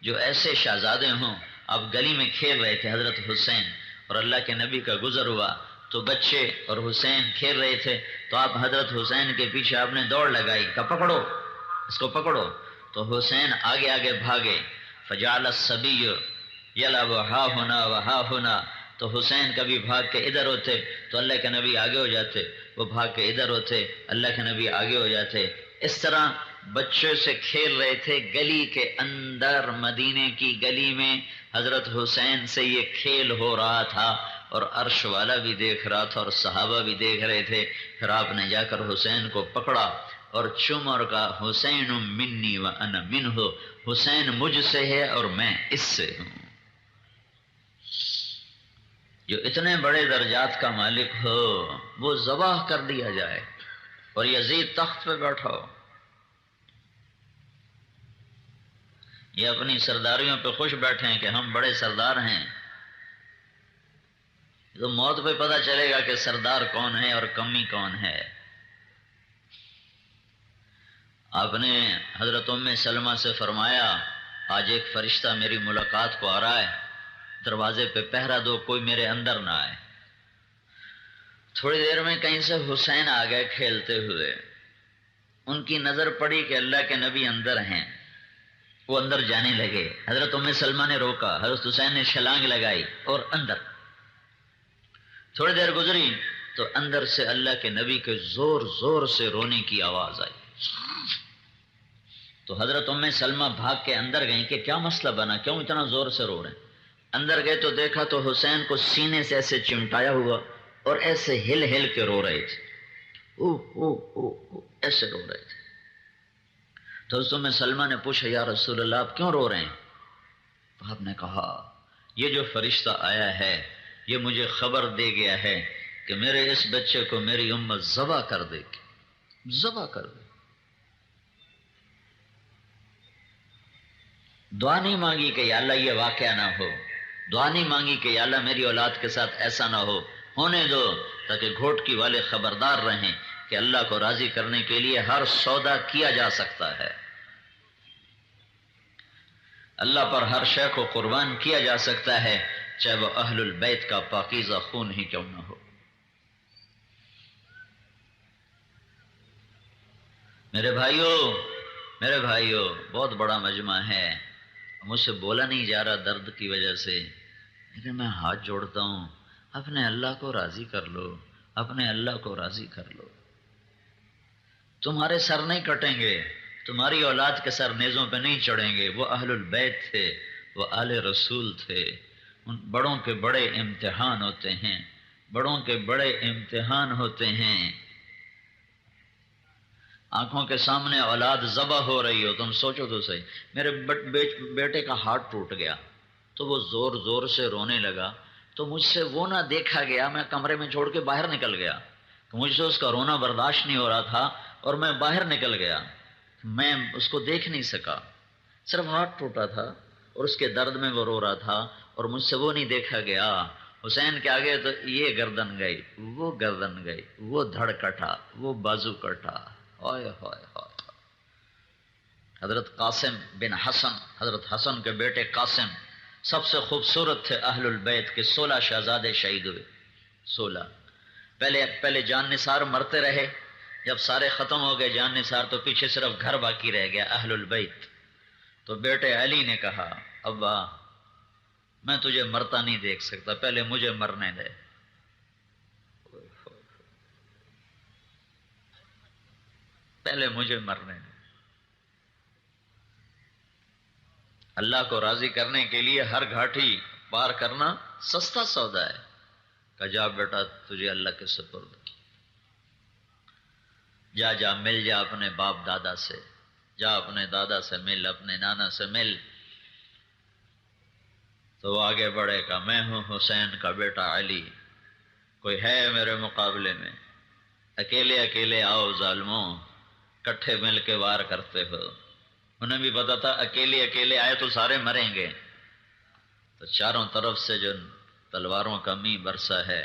جو ایسے شہزادے ہوں، آپ گلی میں کھیل رہے تھے حضرت حسین اور اللہ کے نبی کا گزر ہوا، تو بچے اور حسین کھیل رہے تھے، تو آپ حضرت حسین کے پیچھے آپ نے دوڑ لگائی کہ پکڑو اس کو، پکڑو۔ تو حسین آگے آگے بھاگے، فجعل الصبی یلعب ہا ہونا و ہا ہونا۔ تو حسین کبھی بھاگ کے ادھر ہوتے تو اللہ کے نبی آگے ہو جاتے، وہ بھاگ کے ادھر ہوتے، اللہ کے نبی آگے ہو جاتے۔ اس طرح بچوں سے کھیل رہے تھے گلی کے اندر، مدینے کی گلی میں حضرت حسین سے یہ کھیل ہو رہا تھا، اور عرش والا بھی دیکھ رہا تھا اور صحابہ بھی دیکھ رہے تھے۔ پھر آپ نے جا کر حسین کو پکڑا اور چوما اور کہا حسین منی و انا منہ، حسین مجھ سے ہے اور میں اس سے ہوں۔ جو اتنے بڑے درجات کا مالک ہو وہ ذبح کر دیا جائے اور یزید تخت پہ بیٹھا ہو۔ یہ اپنی سرداریوں پہ خوش بیٹھے ہیں کہ ہم بڑے سردار ہیں، تو موت پہ پتہ چلے گا کہ سردار کون ہے اور کمی کون ہے۔ آپ نے حضرت ام سلمہ سے فرمایا آج ایک فرشتہ میری ملاقات کو آ رہا ہے، دروازے پہ پہرا دو کوئی میرے اندر نہ آئے۔ تھوڑی دیر میں کہیں سے حسین آ گئے کھیلتے ہوئے، ان کی نظر پڑی کہ اللہ کے نبی اندر ہیں، وہ اندر جانے لگے۔ حضرت ام سلمہ نے روکا، حضرت حسین نے چھلانگ لگائی اور اندر۔ تھوڑی دیر گزری تو اندر سے اللہ کے نبی کے زور زور سے رونے کی آواز آئی۔ تو حضرت ام سلمہ بھاگ کے اندر گئیں کہ کیا مسئلہ بنا، کیوں اتنا زور سے رو رہے ہیں۔ اندر گئے تو دیکھا تو حسین کو سینے سے ایسے چمٹایا ہوا اور ایسے ہل ہل کے رو رہے تھے، ایسے رو رہے تھے۔ تو حضرت ام سلمہ نے پوچھا یا رسول اللہ آپ کیوں رو رہے ہیں؟ تو آپ نے کہا یہ جو فرشتہ آیا ہے یہ مجھے خبر دے گیا ہے کہ میرے اس بچے کو میری امت ذبح کر دے گی، ذبح کر دے۔ دعا نہیں مانگی کہ یا اللہ یہ واقعہ نہ ہو، دعا نہیں مانگی کہ یا اللہ میری اولاد کے ساتھ ایسا نہ ہو، ہونے دو تاکہ گھوٹکی والے خبردار رہیں کہ اللہ کو راضی کرنے کے لیے ہر سودا کیا جا سکتا ہے، اللہ پر ہر شے کو قربان کیا جا سکتا ہے، چاہے وہ اہل البیت کا پاکیزہ خون ہی کیوں نہ ہو۔ میرے بھائیوں بہت بڑا مجمع ہے، مجھ سے بولا نہیں جا رہا درد کی وجہ سے، لیکن میں ہاتھ جوڑتا ہوں اپنے اللہ کو راضی کر لو، اپنے اللہ کو راضی کر لو۔ تمہارے سر نہیں کٹیں گے، تمہاری اولاد کے سر نیزوں پہ نہیں چڑھیں گے۔ وہ اہل البیت تھے، وہ آل رسول تھے۔ ان بڑوں کے بڑے امتحان ہوتے ہیں، بڑوں کے بڑے امتحان ہوتے ہیں۔ آنکھوں کے سامنے اولاد ذبح ہو رہی ہو، تم سوچو تو صحیح۔ میرے بیٹے کا ہاتھ ٹوٹ گیا تو وہ زور زور سے رونے لگا، تو مجھ سے وہ نہ دیکھا گیا، میں کمرے میں چھوڑ کے باہر نکل گیا، تو مجھ سے اس کا رونا برداشت نہیں ہو رہا تھا اور میں باہر نکل گیا، میں اس کو دیکھ نہیں سکا، صرف ہاتھ ٹوٹا تھا اور اس کے درد میں وہ رو رہا تھا اور مجھ سے وہ نہیں دیکھا گیا۔ حسین کے آگے تو یہ گردن گئی، وہ گردن گئی، وہ دھڑ کٹا، وہ بازو کٹا، ہائے ہائے ہائے۔ حضرت قاسم بن حسن، حضرت حسن کے بیٹے قاسم سب سے خوبصورت تھے اہل البیت کے، 16 شہزادے شہید ہوئے، 16۔ پہلے جان نثار مرتے رہے، جب سارے ختم ہو گئے جان نثار تو پیچھے صرف گھر باقی رہ گیا اہل البیت۔ تو بیٹے علی نے کہا ابا میں تجھے مرتا نہیں دیکھ سکتا، پہلے مجھے مرنے دے، پہلے مجھے مرنے دے۔ اللہ کو راضی کرنے کے لیے ہر گھاٹی پار کرنا سستا سودا ہے۔ کہ جا بیٹا تجھے اللہ کے سپرد، جا مل جا اپنے باپ دادا سے، جا اپنے دادا سے مل، اپنے نانا سے مل۔ تو وہ آگے بڑھے گا، میں ہوں حسین کا بیٹا علی، کوئی ہے میرے مقابلے میں؟ اکیلے اکیلے آؤ ظالموں، کٹھے مل کے وار کرتے ہو۔ انہیں بھی پتا تھا اکیلے اکیلے آئے تو سارے مریں گے، تو چاروں طرف سے جو تلواروں کا می برسا ہے،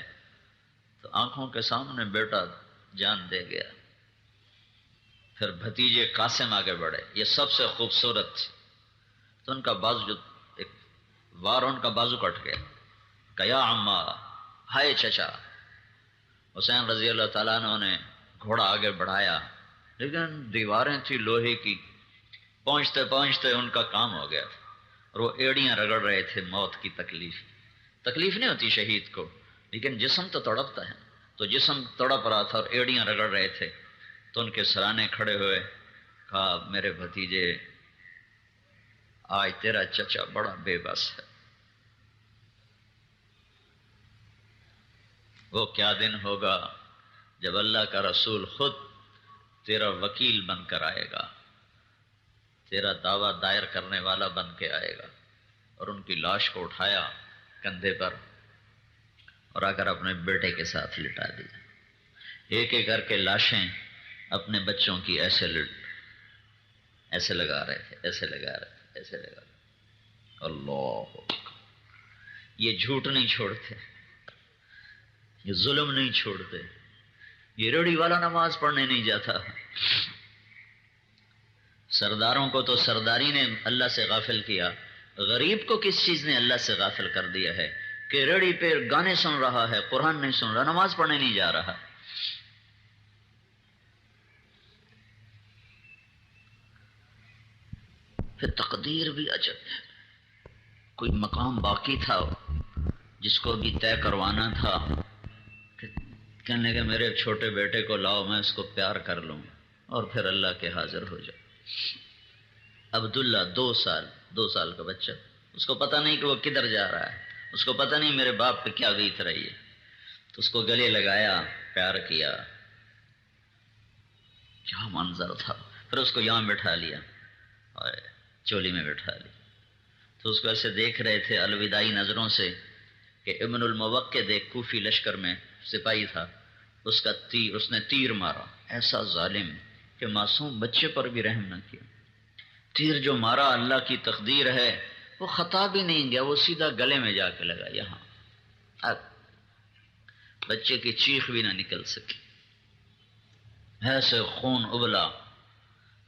تو آنکھوں کے سامنے بیٹا جان دے گیا۔ پھر بھتیجے قاسم آگے بڑھے، یہ سب سے خوبصورت تھے، تو ان کا بازو جو ایک وار ان کا بازو کٹ گیا، کہ یا عمّا، ہائے چچا۔ حسین رضی اللہ تعالیٰ عنہ نے گھوڑا آگے بڑھایا، لیکن دیواریں تھی لوہے کی، پہنچتے پہنچتے ان کا کام ہو گیا اور وہ ایڑیاں رگڑ رہے تھے۔ موت کی تکلیف نہیں ہوتی شہید کو، لیکن جسم تو تڑپتا ہے، تو جسم تڑپ رہا تھا اور ایڑیاں رگڑ رہے تھے۔ تو ان کے سرانے کھڑے ہوئے، کہا میرے بھتیجے آج تیرا چچا بڑا بے بس ہے۔ وہ کیا دن ہوگا جب اللہ کا رسول خود تیرا وکیل بن کر آئے گا، تیرا دعویٰ دائر کرنے والا بن کے آئے گا۔ اور ان کی لاش کو اٹھایا کندھے پر اور آ کر اپنے بیٹے کے ساتھ لٹا دیا۔ ایک ایک کر کے لاشیں اپنے بچوں کی ایسے لگا رہے تھے، ایسے لگا رہے تھے، ایسے لگا رہے تھے۔ اللہ، یہ جھوٹ نہیں چھوڑتے، یہ ظلم نہیں چھوڑتے، یہ ریڑھی والا نماز پڑھنے نہیں جاتا۔ سرداروں کو تو سرداری نے اللہ سے غافل کیا، غریب کو کس چیز نے اللہ سے غافل کر دیا ہے کہ ریڑھی پہ گانے سن رہا ہے، قرآن نہیں سن رہا، نماز پڑھنے نہیں جا رہا۔ پھر تقدیر بھی عجب ہے، کوئی مقام باقی تھا جس کو بھی طے کروانا تھا، کہنے لگے میرے چھوٹے بیٹے کو لاؤ، میں اس کو پیار کر لوں اور پھر اللہ کے حاضر ہو جاؤ۔ عبداللہ 2 سال کا بچہ، اس کو پتہ نہیں کہ وہ کدھر جا رہا ہے، اس کو پتہ نہیں میرے باپ پہ کیا بیت رہی ہے، تو اس کو گلے لگایا، پیار کیا، کیا منظر تھا۔ پھر اس کو یہاں بٹھا لیا، چولی میں بٹھا لی، تو اس کو ایسے دیکھ رہے تھے الوداعی نظروں سے کہ ابن الموقد ایک کوفی لشکر میں سپاہی تھا، اس نے تیر مارا، ایسا ظالم کہ معصوم بچے پر بھی رحم نہ کیا۔ تیر جو مارا اللہ کی تقدیر ہے، وہ خطا بھی نہیں گیا، وہ سیدھا گلے میں جا کے لگا، یہاں اب بچے کی چیخ بھی نہ نکل سکی، ایسے خون ابلا،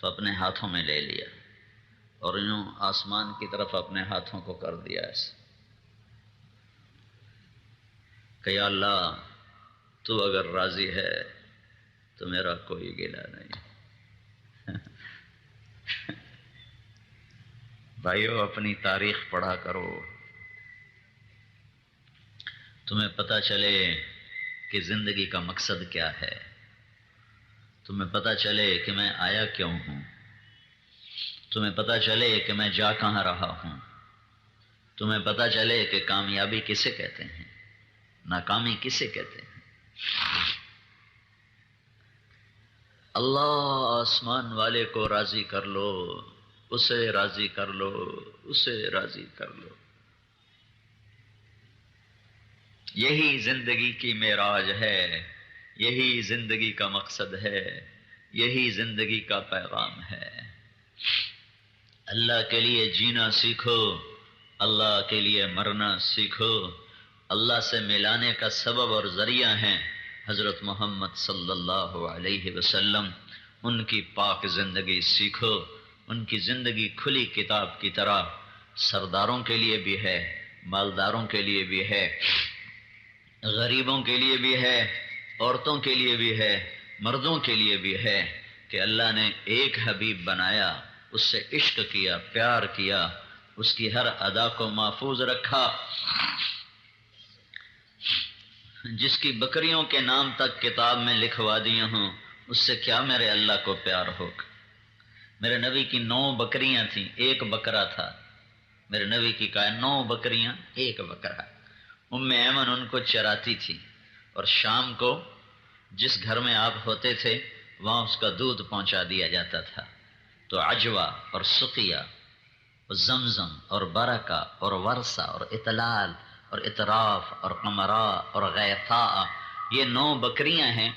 تو اپنے ہاتھوں میں لے لیا اور یوں آسمان کی طرف اپنے ہاتھوں کو کر دیا ایسے کہ یا اللہ تو اگر راضی ہے تو میرا کوئی گلہ نہیں۔ بھائیو اپنی تاریخ پڑھا کرو، تمہیں پتہ چلے کہ زندگی کا مقصد کیا ہے، تمہیں پتہ چلے کہ میں آیا کیوں ہوں، تمہیں پتہ چلے کہ میں جا کہاں رہا ہوں، تمہیں پتہ چلے کہ کامیابی کسے کہتے ہیں، ناکامی کسے کہتے ہیں۔ اللہ آسمان والے کو راضی کر لو، اسے راضی کر لو، اسے راضی کر لو۔ یہی زندگی کی معراج ہے، یہی زندگی کا مقصد ہے، یہی زندگی کا پیغام ہے۔ اللہ کے لیے جینا سیکھو، اللہ کے لیے مرنا سیکھو۔ اللہ سے ملانے کا سبب اور ذریعہ ہیں حضرت محمد صلی اللہ علیہ وسلم۔ ان کی پاک زندگی سیکھو۔ ان کی زندگی کھلی کتاب کی طرح سرداروں کے لیے بھی ہے، مالداروں کے لیے بھی ہے، غریبوں کے لیے بھی ہے، عورتوں کے لیے بھی ہے، مردوں کے لیے بھی ہے، کہ اللہ نے ایک حبیب بنایا، اس سے عشق کیا، پیار کیا، اس کی ہر ادا کو محفوظ رکھا۔ جس کی بکریوں کے نام تک کتاب میں لکھوا دیے ہوں، اس سے کیا میرے اللہ کو پیار ہوگا۔ میرے نبی کی 9 بکریاں تھیں، ایک بکرا تھا۔ میرے نبی کی کہا 9 بکریاں، ایک بکرا۔ ام ایمن ان کو چراتی تھی، اور شام کو جس گھر میں آپ ہوتے تھے وہاں اس کا دودھ پہنچا دیا جاتا تھا۔ تو عجوہ اور سقیہ اور زمزم اور برکہ اور ورثہ اور اطلال اور اطراف اور قمرا اور غیثا، یہ 9 بکریاں ہیں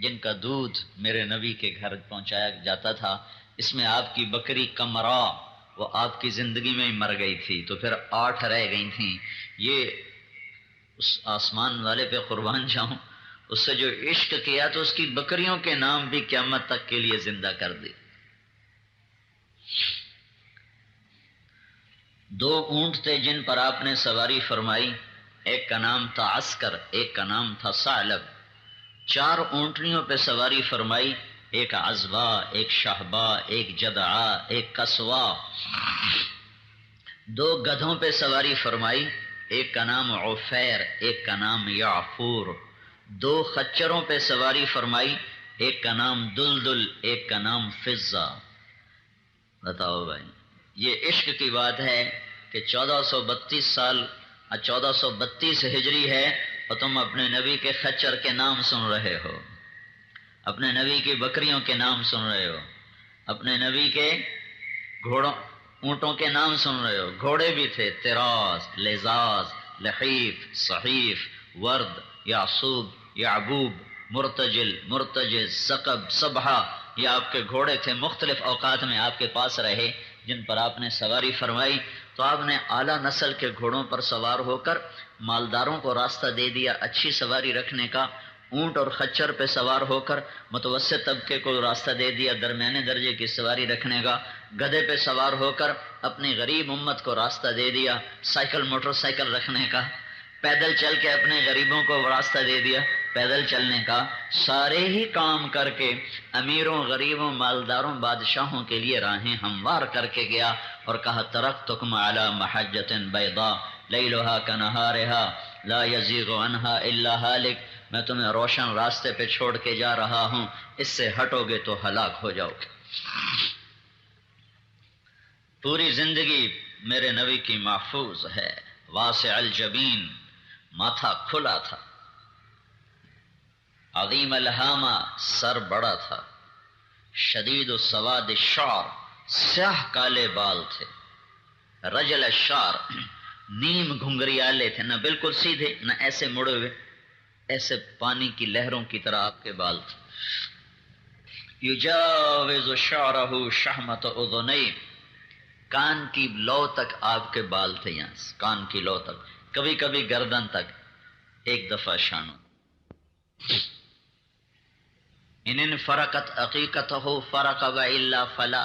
جن کا دودھ میرے نبی کے گھر پہنچایا جاتا تھا۔ اس میں آپ کی بکری قمرا، وہ آپ کی زندگی میں ہی مر گئی تھی، تو پھر 8 رہ گئی تھیں۔ یہ اس آسمان والے پہ قربان جاؤں، اس سے جو عشق کیا تو اس کی بکریوں کے نام بھی قیامت تک کے لیے زندہ کر دی۔ 2 اونٹ تھے جن پر آپ نے سواری فرمائی، ایک کا نام تھا عسکر، ایک کا نام تھا ثعلب۔ 4 اونٹنیوں پہ سواری فرمائی، ایک عزبا، ایک شہبا، ایک جدعا، ایک قصوا۔ 2 گدھوں پہ سواری فرمائی، ایک کا نام عفیر، ایک کا نام یعفور۔ 2 خچروں پہ سواری فرمائی، ایک کا نام دلدل، ایک کا نام فضہ۔ بتاؤ بھائی، یہ عشق کی بات ہے کہ 1432 سال 1432 ہجری ہے اور تم اپنے نبی کے خچر کے نام سن رہے ہو، اپنے نبی کی بکریوں کے نام سن رہے ہو، اپنے نبی کے گھوڑوں اونٹوں کے نام سن رہے ہو۔ گھوڑے بھی تھے، تراس، لزاز، لحیف، صحیف، ورد، یعصوب، یعبوب، مرتجل، مرتجز، ثقب، سبحہ، یہ آپ کے گھوڑے تھے۔ مختلف اوقات میں آپ کے پاس رہے جن پر آپ نے سواری فرمائی، تو آپ نے اعلیٰ نسل کے گھوڑوں پر سوار ہو کر مالداروں کو راستہ دے دیا اچھی سواری رکھنے کا، اونٹ اور خچر پہ سوار ہو کر متوسط طبقے کو راستہ دے دیا درمیانے درجے کی سواری رکھنے کا، گدھے پہ سوار ہو کر اپنی غریب امت کو راستہ دے دیا سائیکل موٹر سائیکل رکھنے کا، پیدل چل کے اپنے غریبوں کو راستہ دے دیا پیدل چلنے کا۔ سارے ہی کام کر کے امیروں، غریبوں، مالداروں، بادشاہوں کے لیے راہیں ہموار کر کے گیا، اور کہا ترکتکم علی محجۃ بیضاء لیلھا کنہارھا لا یزیغ عنہا الا ہالک، میں تمہیں روشن راستے پہ چھوڑ کے جا رہا ہوں، اس سے ہٹو گے تو ہلاک ہو جاؤ گے۔ پوری زندگی میرے نبی کی محفوظ ہے۔ واسع الجبین، ماتھا کھلا تھا، عظیم الہامہ، سر بڑا تھا، شدید السواد الشعر، سیاہ کالے بال تھے، رجل الشعر، نیم گھنگریالے تھے، نہ بالکل سیدھے نہ ایسے مڑے ہوئے، ایسے پانی کی لہروں کی طرح آپ کے بال تھے۔ یجاوز شعرہ شحمۃ اذنیہ، کان کی لو تک آپ کے بال تھے، یہاں سے کان کی لو تک، کبھی کبھی گردن تک، ایک دفعہ شانوں۔ ان فرقت عقیقتہ فرق والا فلا،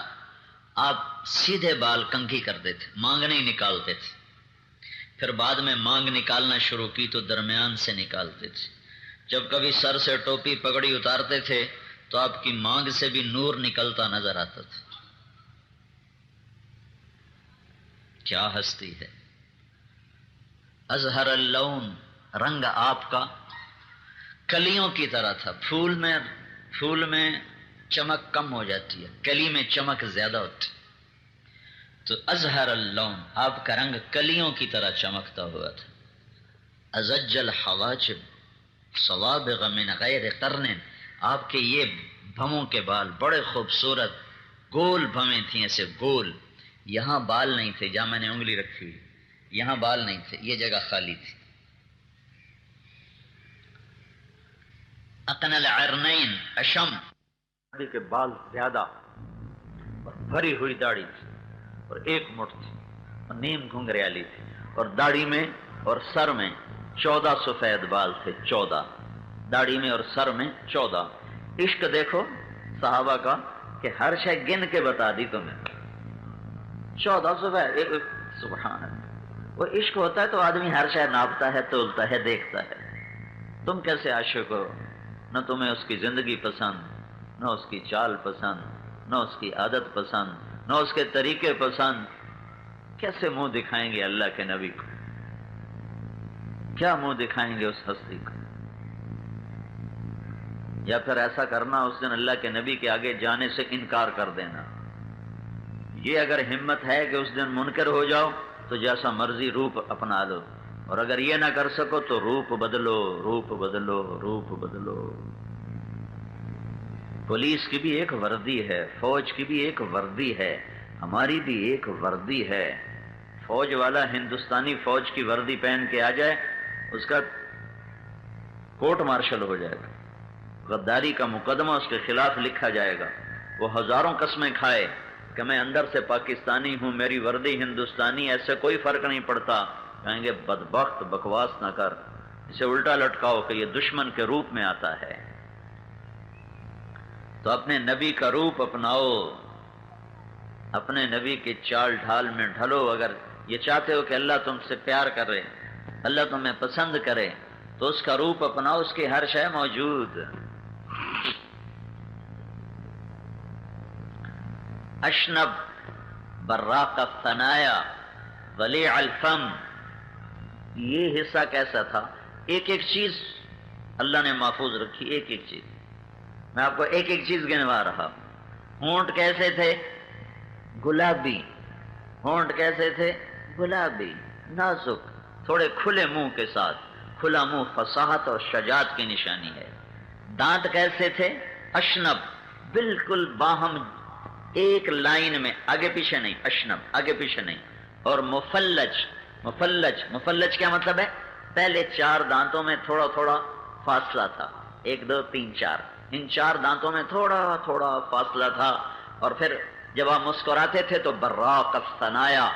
آپ سیدھے بال کنگھی کرتے تھے، مانگ نہیں نکالتے تھے، پھر بعد میں مانگ نکالنا شروع کی تو درمیان سے نکالتے تھے۔ جب کبھی سر سے ٹوپی پگڑی اتارتے تھے تو آپ کی مانگ سے بھی نور نکلتا نظر آتا تھا۔ کیا ہستی ہے! ازہر اللون، رنگ آپ کا کلیوں کی طرح تھا، پھول میں چمک کم ہو جاتی ہے، کلی میں چمک زیادہ ہوتی. تو ازہر اللون، آپ کا رنگ کلیوں کی طرح چمکتا ہوا تھا. ازج الحواجب صوابغ من غیر قرن، آپ کے یہ بھموں کے بال بڑے خوبصورت گول بھمیں تھیں، ایسے گول. یہاں بال نہیں تھے جہاں میں نے انگلی رکھی ہوئی، یہاں بال نہیں تھے، یہ جگہ خالی تھی. اقن العرنین اشم، داڑھی کے بال زیادہ اور بھری ہوئی داڑھی تھی اور ایک مٹھ تھی اور نیم گھنگریالی تھی، اور داڑھی میں اور سر میں 14 سفید بال تھے. 14 داڑھی میں اور سر میں 14. عشق دیکھو صحابہ کا کہ ہر شے گن کے بتا دی تمہیں. 14 سفید، سبحان اللہ. وہ عشق ہوتا ہے تو آدمی ہر شے ناپتا ہے، تولتا ہے، دیکھتا ہے. تم کیسے عاشق ہو؟ نہ تمہیں اس کی زندگی پسند، نہ اس کی چال پسند، نہ اس کی عادت پسند، نہ اس کے طریقے پسند. کیسے منہ دکھائیں گے اللہ کے نبی کو؟ کیا منہ دکھائیں گے اس ہستی کو؟ یا پھر ایسا کرنا اس دن اللہ کے نبی کے آگے جانے سے انکار کر دینا. یہ اگر ہمت ہے کہ اس دن منکر ہو جاؤ تو جیسا مرضی روپ اپنا لو، اور اگر یہ نہ کر سکو تو روپ بدلو، روپ بدلو، روپ بدلو. پولیس کی بھی ایک وردی ہے، فوج کی بھی ایک وردی ہے، ہماری بھی ایک وردی ہے. فوج والا ہندوستانی فوج کی وردی پہن کے آ جائے، اس کا کورٹ مارشل ہو جائے گا، غداری کا مقدمہ اس کے خلاف لکھا جائے گا. وہ ہزاروں قسمیں کھائے کہ میں اندر سے پاکستانی ہوں، میری وردی ہندوستانی، ایسے کوئی فرق نہیں پڑتا. کہیں گے بدبخت بکواس نہ کر، اسے الٹا لٹکاؤ کہ یہ دشمن کے روپ میں آتا ہے. تو اپنے نبی کا روپ اپناؤ، اپنے نبی کی چال ڈھال میں ڈھلو. اگر یہ چاہتے ہو کہ اللہ تم سے پیار کرے، اللہ تمہیں پسند کرے، تو اس کا روپ اپناؤ، اس کی ہر شے موجود. اشنب براق الثنایا ولیع الفم، یہ حصہ کیسا تھا؟ ایک ایک چیز اللہ نے محفوظ رکھی، ایک ایک چیز. میں آپ کو ایک ایک چیز گنوا رہا. ہونٹ کیسے تھے؟ گلابی. ہونٹ کیسے تھے؟ گلابی، نازک، تھوڑے کھلے منہ کے ساتھ. کھلا منہ فصاحت اور شجاعت کی نشانی ہے. دانت کیسے تھے؟ اشنب، بالکل باہم ایک لائن میں، آگے پیچھے نہیں. اشنب آگے پیچھے نہیں. اور مفلج. مفلج، مفلج کیا مطلب ہے؟ پہلے 4 دانتوں میں تھوڑا تھوڑا فاصلہ تھا، 1 2 3 4. ان 4 دانتوں میں تھوڑا تھوڑا فاصلہ تھا. اور پھر جب آپ مسکراتے تھے تو براق الثنایا،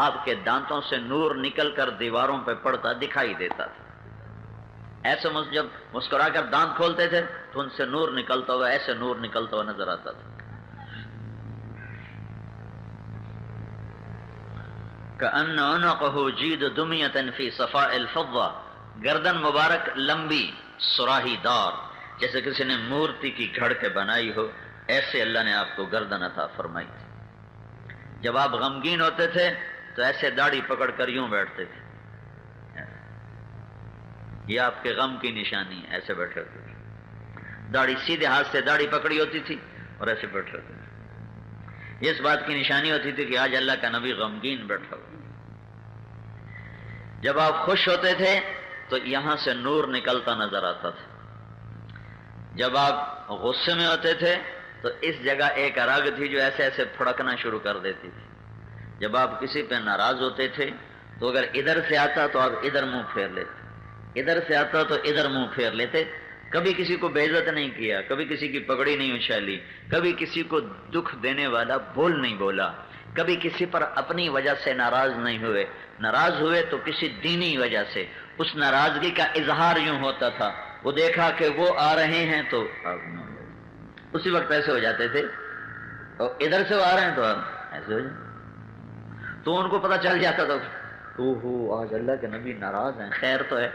آپ کے دانتوں سے نور نکل کر دیواروں پہ پڑتا دکھائی دیتا تھا. ایسے جب مسکرا کر دانت کھولتے تھے تو ان سے نور نکلتا ہوا، ایسے نور نکلتا ہوا نظر آتا تھا. کأن عنقہ جید دمیۃ فی صفاء الفضہ، گردن مبارک لمبی سراہی دار، جیسے کسی نے مورتی کی گھڑ کے بنائی ہو، ایسے اللہ نے آپ کو گردن عطا فرمائی تھی. جب آپ غمگین ہوتے تھے تو ایسے داڑھی پکڑ کر یوں بیٹھتے تھے. یہ آپ کے غم کی نشانی ہے، ایسے بیٹھے ہوتے تھے. داڑھی سیدھے ہاتھ سے داڑھی پکڑی ہوتی تھی اور ایسے بیٹھے ہوتے تھے. اس بات کی نشانی ہوتی تھی کہ آج اللہ کا نبی غمگین بیٹھا ہو. جب آپ خوش ہوتے تھے تو یہاں سے نور نکلتا نظر آتا تھا. جب آپ غصے میں ہوتے تھے تو اس جگہ ایک رگ تھی جو ایسے ایسے پھڑکنا شروع کر دیتی تھی. جب آپ کسی پہ ناراض ہوتے تھے تو اگر ادھر سے آتا تو آپ ادھر منہ پھیر لیتے، ادھر سے آتا تو ادھر منہ پھیر لیتے. کبھی کسی کو بے عزت نہیں کیا، کبھی کسی کی پگڑی نہیں اچھالی، کبھی کسی کو دکھ دینے والا بول نہیں بولا، کبھی کسی پر اپنی وجہ سے ناراض نہیں ہوئے. ناراض ہوئے تو کسی دینی وجہ سے. اس ناراضگی کا اظہار یوں ہوتا تھا، وہ دیکھا کہ وہ آ رہے ہیں تو اسی وقت ایسے ہو جاتے تھے، اور ادھر سے وہ آ رہے ہیں تو ایسے ہو جاتے. تو ان کو پتہ چل جاتا تھا آج اللہ کے نبی ناراض ہیں، خیر تو ہے.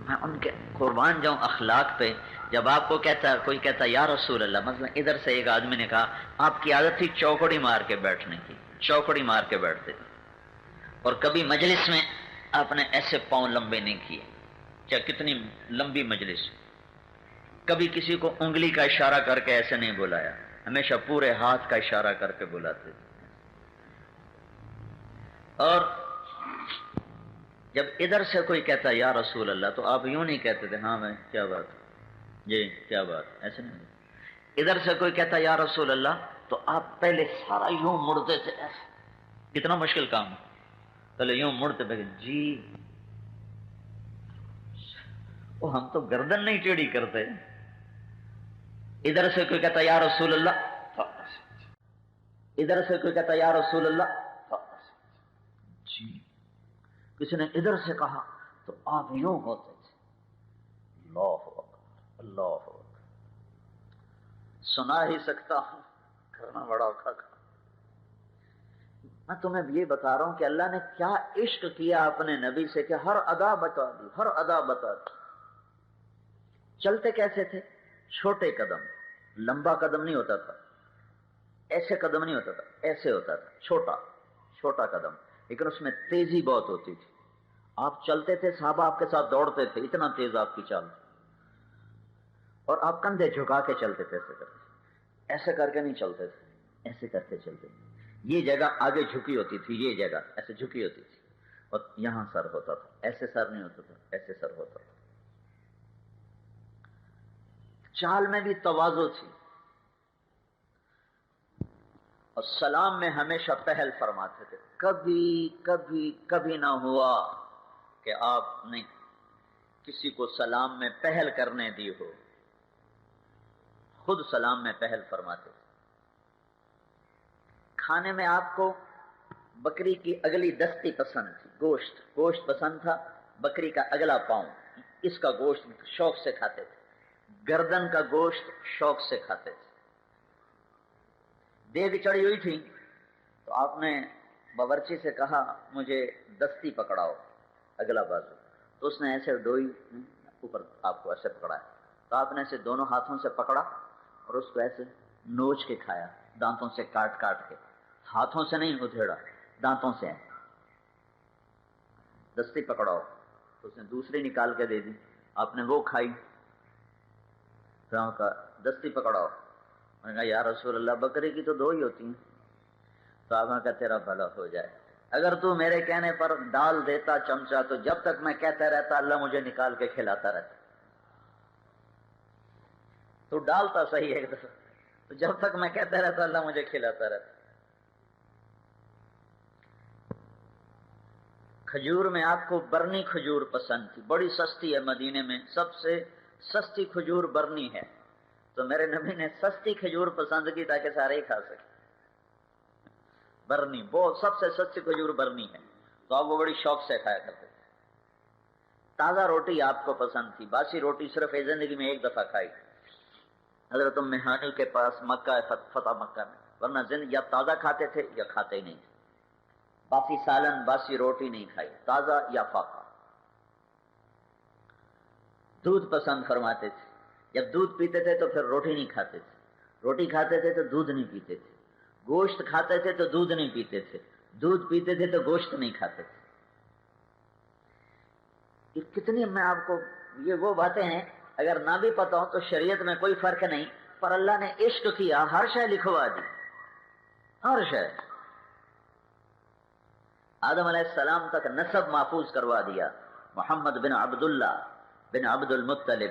میں ان کے قربان جاؤں اخلاق پہ. جب آپ کو کوئی کہتا یا رسول اللہ، مثلا ادھر سے ایک آدمی نے کہا آپ کی عادت تھی چوکڑی مار کے بیٹھنے کی، چوکڑی مار کے بیٹھتے تھے، اور کبھی مجلس میں آپ نے ایسے پاؤں لمبے نہیں کیے، چاہے کتنی لمبی مجلس. کبھی کسی کو انگلی کا اشارہ کر کے ایسے نہیں بلایا، ہمیشہ پورے ہاتھ کا اشارہ کر کے بلاتے تھے۔ اور جب ادھر سے کوئی کہتا یا رسول اللہ تو آپ یوں نہیں کہتے تھے ہاں میں کیا بات جی کیا بات، ایسے نہیں۔ ادھر سے کوئی کہتا یا رسول اللہ تو آپ پہلے سارا یوں مڑتے تھے، ایسے کتنا مشکل کام ہے، پہلے یوں مڑتے پہلے جی، وہ ہم تو گردن نہیں ٹیڑھی کرتے۔ ادھر سے کوئی کہتا یا رسول اللہ، ادھر سے کوئی کہتا یا رسول اللہ جی، کسی نے ادھر سے کہا تو آپ یوں ہوتے تھے، اللہ اکبر اللہ اکبر۔ سنا ہی سکتا ہوں، کرنا بڑا اوکھا کام۔ میں تمہیں یہ بتا رہا ہوں کہ اللہ نے کیا عشق کیا اپنے نبی سے کہ ہر ادا بتا دی، ہر ادا بتا دی۔ چلتے کیسے تھے؟ چھوٹے قدم، لمبا قدم نہیں ہوتا تھا، ایسے قدم نہیں ہوتا تھا، ایسے ہوتا تھا، چھوٹا چھوٹا قدم، لیکن اس میں تیزی بہت ہوتی تھی۔ آپ چلتے تھے، صحابہ آپ کے ساتھ دوڑتے تھے، اتنا تیز آپ کی چال تھی۔ اور آپ کندھے جھکا کے چلتے تھے، ایسے کر کے نہیں چلتے تھے، ایسے کر کے چلتے تھے۔ یہ جگہ آگے جھکی ہوتی تھی، یہ جگہ ایسے جھکی ہوتی تھی، اور یہاں سر ہوتا تھا، ایسے سر نہیں ہوتا تھا، ایسے سر ہوتا تھا۔ چال میں بھی تواضع تھی، اور سلام میں ہمیشہ پہل فرماتے تھے۔ کبھی کبھی کبھی نہ ہوا کہ آپ نے کسی کو سلام میں پہل کرنے دی ہو، خود سلام میں پہل فرماتے تھے۔ کھانے میں آپ کو بکری کی اگلی دستی پسند تھی، گوشت پسند تھا، بکری کا اگلا پاؤں، اس کا گوشت شوق سے کھاتے تھے، گردن کا گوشت شوق سے کھاتے تھے۔ دیگ چڑھی ہوئی تھی تو آپ نے باورچی سے کہا مجھے دستی پکڑاؤ، اگلا بازو، تو اس نے ایسے ڈوئی اوپر آپ کو ایسے پکڑایا، تو آپ نے اسے دونوں ہاتھوں سے پکڑا اور اس کو ایسے نوچ کے کھایا، دانتوں سے کاٹ کاٹ کے، ہاتھوں سے نہیں ادھیڑا، دانتوں سے۔ دستی پکڑاؤ، تو اس نے دوسری نکال کے دے دی، آپ نے وہ کھائی۔ پھر آپ کا دستی پکڑاؤ، میں نے کہا یا رسول اللہ بکری کی تو دو ہی ہوتی ہیں۔ تو آپ نے کہا تیرا بھلا ہو جائے، اگر تو میرے کہنے پر ڈال دیتا چمچہ تو جب تک میں کہتا رہتا اللہ مجھے نکال کے کھلاتا رہتا۔ تو ڈالتا صحیح ایک دفعہ، تو جب تک میں کہتا رہتا اللہ مجھے کھلاتا رہتا۔ کھجور میں آپ کو برنی کھجور پسند تھی، بڑی سستی ہے، مدینے میں سب سے سستی کھجور برنی ہے، تو میرے نبی نے سستی کھجور پسند کی تاکہ سارے ہی کھا سکے۔ برنی بہت سب سے سستی کھجور برنی ہے، تو آپ وہ بڑی شوق سے کھایا کرتے تھے۔ تازہ روٹی آپ کو پسند تھی، باسی روٹی صرف زندگی میں ایک دفعہ کھائی حضرت ام ہانی کے پاس مکہ فتح مکہ میں، ورنہ یا تازہ کھاتے تھے یا کھاتے ہی نہیں تھے۔ باسی سالن باسی روٹی نہیں کھائی، تازہ یا فاقہ۔ دودھ پسند فرماتے تھے، جب دودھ پیتے تھے تو پھر روٹی نہیں کھاتے تھے، روٹی کھاتے تھے تو دودھ نہیں پیتے تھے، گوشت کھاتے تھے تو دودھ نہیں پیتے تھے، دودھ پیتے تھے تو گوشت نہیں کھاتے تھے۔ یہ کتنی، میں آپ کو یہ وہ باتیں ہیں اگر نہ بھی پتا ہو تو شریعت میں کوئی فرق نہیں، پر اللہ نے عشق کیا، ہر شے لکھوا دی، ہر شے۔ آدم علیہ السلام تک نسب محفوظ کروا دیا، محمد بن عبداللہ بن عبد المطلب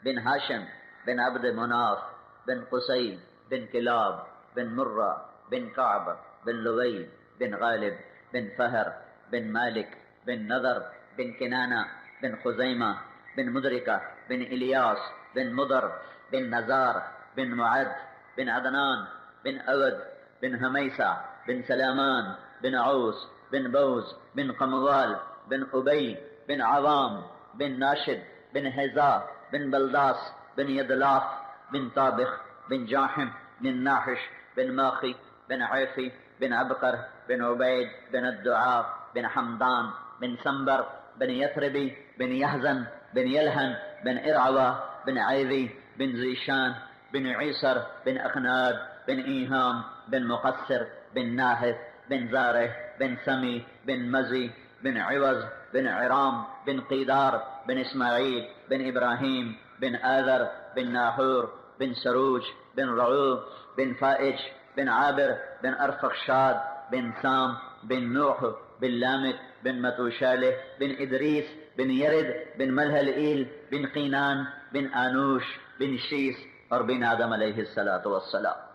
بن ہاشم بن عبد مناف بن قصی بن کلاب بن مرہ بن کعب بن لوی بن غالب بن فہر بن مالک بن نضر بن کنانہ بن خزیمہ بن مدرکہ بن الیاس بن مضر بن نزار بن معد بن عدنان بن اود بن حمیسہ بن سلامان بن عوس بن بوز بن قموال بن ابی بن عوام بن ناشد بن حزا بن بلداس بن یدلاف بن طابخ بن جاحم بن ناحش بن ماخی بن عیفی بن عبقر بن عبید بن الدعاء بن حمدان بن سنبر بن یثربی بن یحزن بن یلحن بن ارعوہ بن عیذی بن زیشان بن عیسر بن اخناد بن ایہام بن مقصر بن ناحث بن زارح بن سمی بن مزی بن عوض بن عرام بن قیدار بن اسماعیل بن ابراہیم بن آذر بن ناحور بن سروج بن رعوب بن فائج بن عابر بن ارفخشاد بن سام بن نوح بن لامك بن متوشالح بن ادریس بن یرد بن ملہلئیل بن قینان بن آنوش بن شیس اور بن آدم علیہ السلام.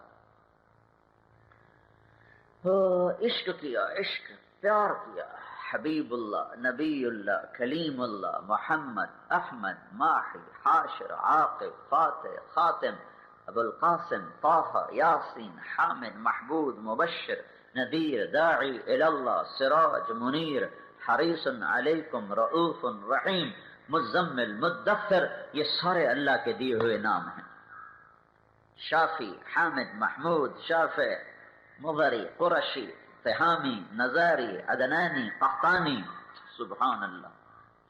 عشق کیا، عشق پیار کیا. حبیب اللہ، نبی اللہ، کلیم اللہ، محمد، احمد، ماحی، حاشر، عاقب، فاتح، خاتم، ابو القاسم، طه، یاسین، حامد، محبود، مبشر، نذیر، داعی اللہ، سراج، منیر، حریص علیکم، رؤوف رحیم، مزمل، مدثر، یہ سارے اللہ کے دیے ہوئے نام ہیں. شافی، حامد، محمود، شافع، مغری، قرشی، تہامی، نزاری، عدنانی، قحطانی. سبحان اللہ،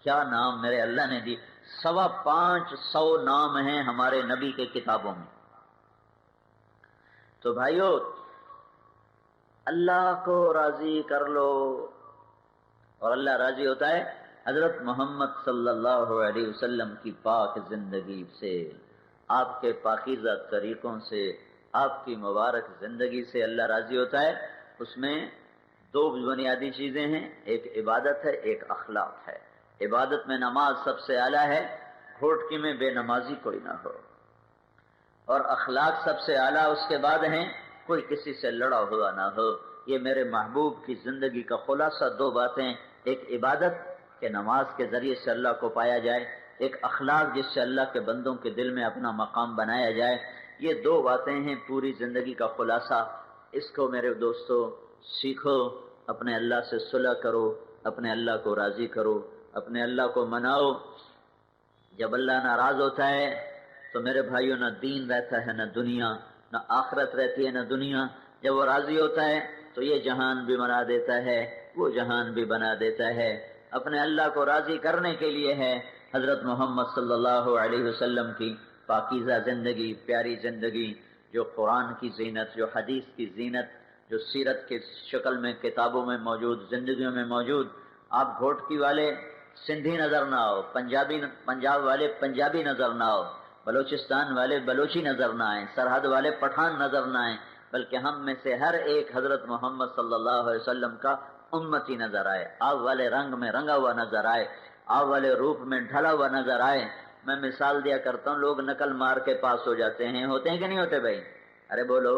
کیا نام میرے اللہ نے دی. 525 نام ہیں ہمارے نبی کے کتابوں میں. تو بھائیو، اللہ کو راضی کر لو اور اللہ راضی ہوتا ہے حضرت محمد صلی اللہ علیہ وسلم کی پاک زندگی سے، آپ کے پاکیزہ طریقوں سے، آپ کی مبارک زندگی سے اللہ راضی ہوتا ہے. اس میں 2 بنیادی چیزیں ہیں، ایک عبادت ہے، ایک اخلاق ہے. عبادت میں نماز سب سے اعلیٰ ہے، گھوٹکی میں بے نمازی کوئی نہ ہو. اور اخلاق سب سے اعلیٰ اس کے بعد ہیں، کوئی کسی سے لڑا ہوا نہ ہو. یہ میرے محبوب کی زندگی کا خلاصہ 2 باتیں، ایک عبادت کہ نماز کے ذریعے سے اللہ کو پایا جائے، ایک اخلاق جس سے اللہ کے بندوں کے دل میں اپنا مقام بنایا جائے. یہ 2 باتیں ہیں پوری زندگی کا خلاصہ. اس کو میرے دوستو سیکھو، اپنے اللہ سے صلح کرو، اپنے اللہ کو راضی کرو، اپنے اللہ کو مناؤ. جب اللہ ناراض ہوتا ہے تو میرے بھائیوں نہ دین رہتا ہے، نہ دنیا، نہ آخرت رہتی ہے، نہ دنیا. جب وہ راضی ہوتا ہے تو یہ جہان بھی بنا دیتا ہے، وہ جہان بھی بنا دیتا ہے. اپنے اللہ کو راضی کرنے کے لیے ہے حضرت محمد صلی اللہ علیہ وسلم کی پاکیزہ زندگی، پیاری زندگی، جو قرآن کی زینت، جو حدیث کی زینت، جو سیرت کی شکل میں کتابوں میں موجود، زندگیوں میں موجود. آپ گھوٹکی والے سندھی نظر نہ آؤ، پنجاب والے پنجابی نظر نہ آؤ، بلوچستان والے بلوچی نظر نہ آئیں، سرحد والے پٹھان نظر نہ آئیں، بلکہ ہم میں سے ہر ایک حضرت محمد صلی اللہ علیہ وسلم کا امتی نظر آئے. آپ والے رنگ میں رنگا ہوا نظر آئے، آپ والے روپ میں ڈھلا ہوا نظر آئے. میں مثال دیا کرتا ہوں، لوگ نقل مار کے پاس ہو جاتے ہیں، ہوتے ہیں کہ نہیں ہوتے بھائی؟ ارے بولو،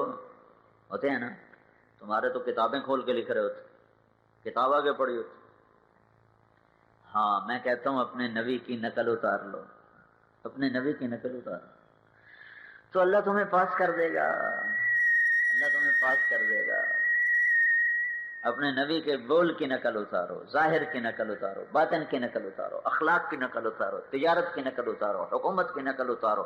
ہوتے ہیں نا؟ تمہارے تو کتابیں کھول کے لکھ رہے ہوتے، کتاب آگے پڑھی ہوتی. ہاں، میں کہتا ہوں اپنے نبی کی نقل اتار لو، اپنے نبی کی نقل اتار لو تو اللہ تمہیں پاس کر دے گا، اللہ تمہیں پاس کر دے گا. اپنے نبی کے بول کی نقل اتارو، ظاہر کی نقل اتارو، باطن کی نقل اتارو، اخلاق کی نقل اتارو، تجارت کی نقل اتارو، حکومت کی نقل اتارو،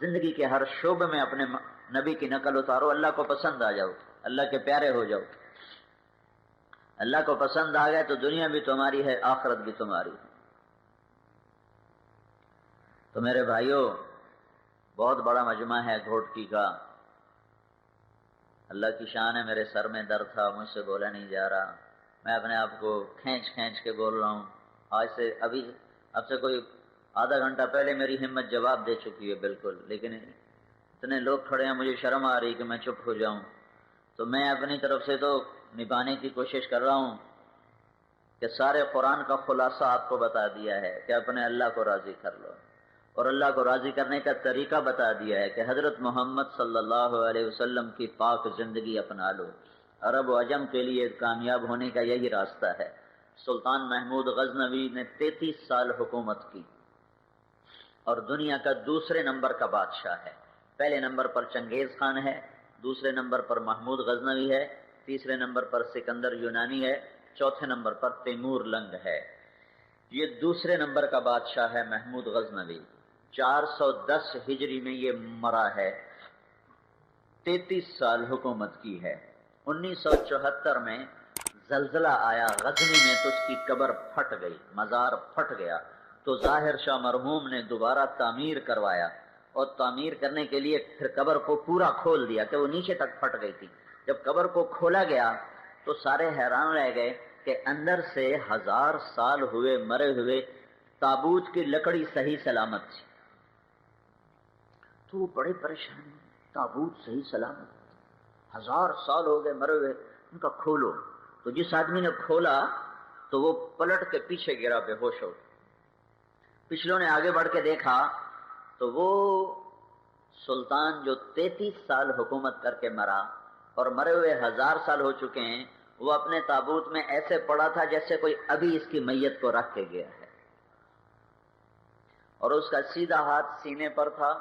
زندگی کے ہر شعبے میں اپنے نبی کی نقل اتارو. اللہ کو پسند آ جاؤ، اللہ کے پیارے ہو جاؤ. اللہ کو پسند آ گئے تو دنیا بھی تمہاری ہے، آخرت بھی تمہاری ہے. تو میرے بھائیوں، بہت بڑا مجمع ہے گھوٹکی کا. اللہ کی شان ہے، میرے سر میں درد تھا، مجھ سے بولا نہیں جا رہا، میں اپنے آپ کو کھینچ کے بول رہا ہوں. آج سے اب سے کوئی آدھا گھنٹہ پہلے میری ہمت جواب دے چکی ہے بالکل، لیکن اتنے لوگ کھڑے ہیں، مجھے شرم آ رہی کہ میں چپ ہو جاؤں. تو میں اپنی طرف سے تو نبھانے کی کوشش کر رہا ہوں کہ سارے قرآن کا خلاصہ آپ کو بتا دیا ہے کہ اپنے اللہ کو راضی کر لو، اور اللہ کو راضی کرنے کا طریقہ بتا دیا ہے کہ حضرت محمد صلی اللہ علیہ وسلم کی پاک زندگی اپنا لو. عرب و عجم کے لیے کامیاب ہونے کا یہی راستہ ہے. سلطان محمود غزنوی نے 33 سال حکومت کی اور دنیا کا 2 نمبر کا بادشاہ ہے. پہلے نمبر پر چنگیز خان ہے، 2 نمبر پر محمود غزنوی ہے، 3 نمبر پر سکندر یونانی ہے، 4 نمبر پر تیمور لنگ ہے. یہ 2 نمبر کا بادشاہ ہے محمود غزنوی. 410 ہجری میں یہ مرا ہے، 33 سال حکومت کی ہے. 1974 میں زلزلہ آیا غزنی میں تو اس کی قبر پھٹ گئی، مزار پھٹ گیا. تو ظاہر شاہ مرحوم نے دوبارہ تعمیر کروایا، اور تعمیر کرنے کے لیے پھر قبر کو پورا کھول دیا کہ وہ نیچے تک پھٹ گئی تھی. جب قبر کو کھولا گیا تو سارے حیران رہ گئے کہ اندر سے 1000 سال ہوئے مرے ہوئے تابوت کی لکڑی صحیح سلامت تھی. تو وہ بڑے پریشان ہیں، تابوت صحیح سلامت 1000 سال ہو گئے مرے ہوئے، ان کا کھولو۔ تو جس آدمی نے کھولا تو وہ پلٹ کے پیچھے گرا بے ہوش ہو۔ پچھلوں نے آگے بڑھ کے دیکھا تو وہ سلطان جو 33 سال حکومت کر کے مرا اور مرے ہوئے 1000 سال ہو چکے ہیں، وہ اپنے تابوت میں ایسے پڑا تھا جیسے کوئی ابھی اس کی میت کو رکھ کے گیا ہے، اور اس کا سیدھا ہاتھ سینے پر تھا،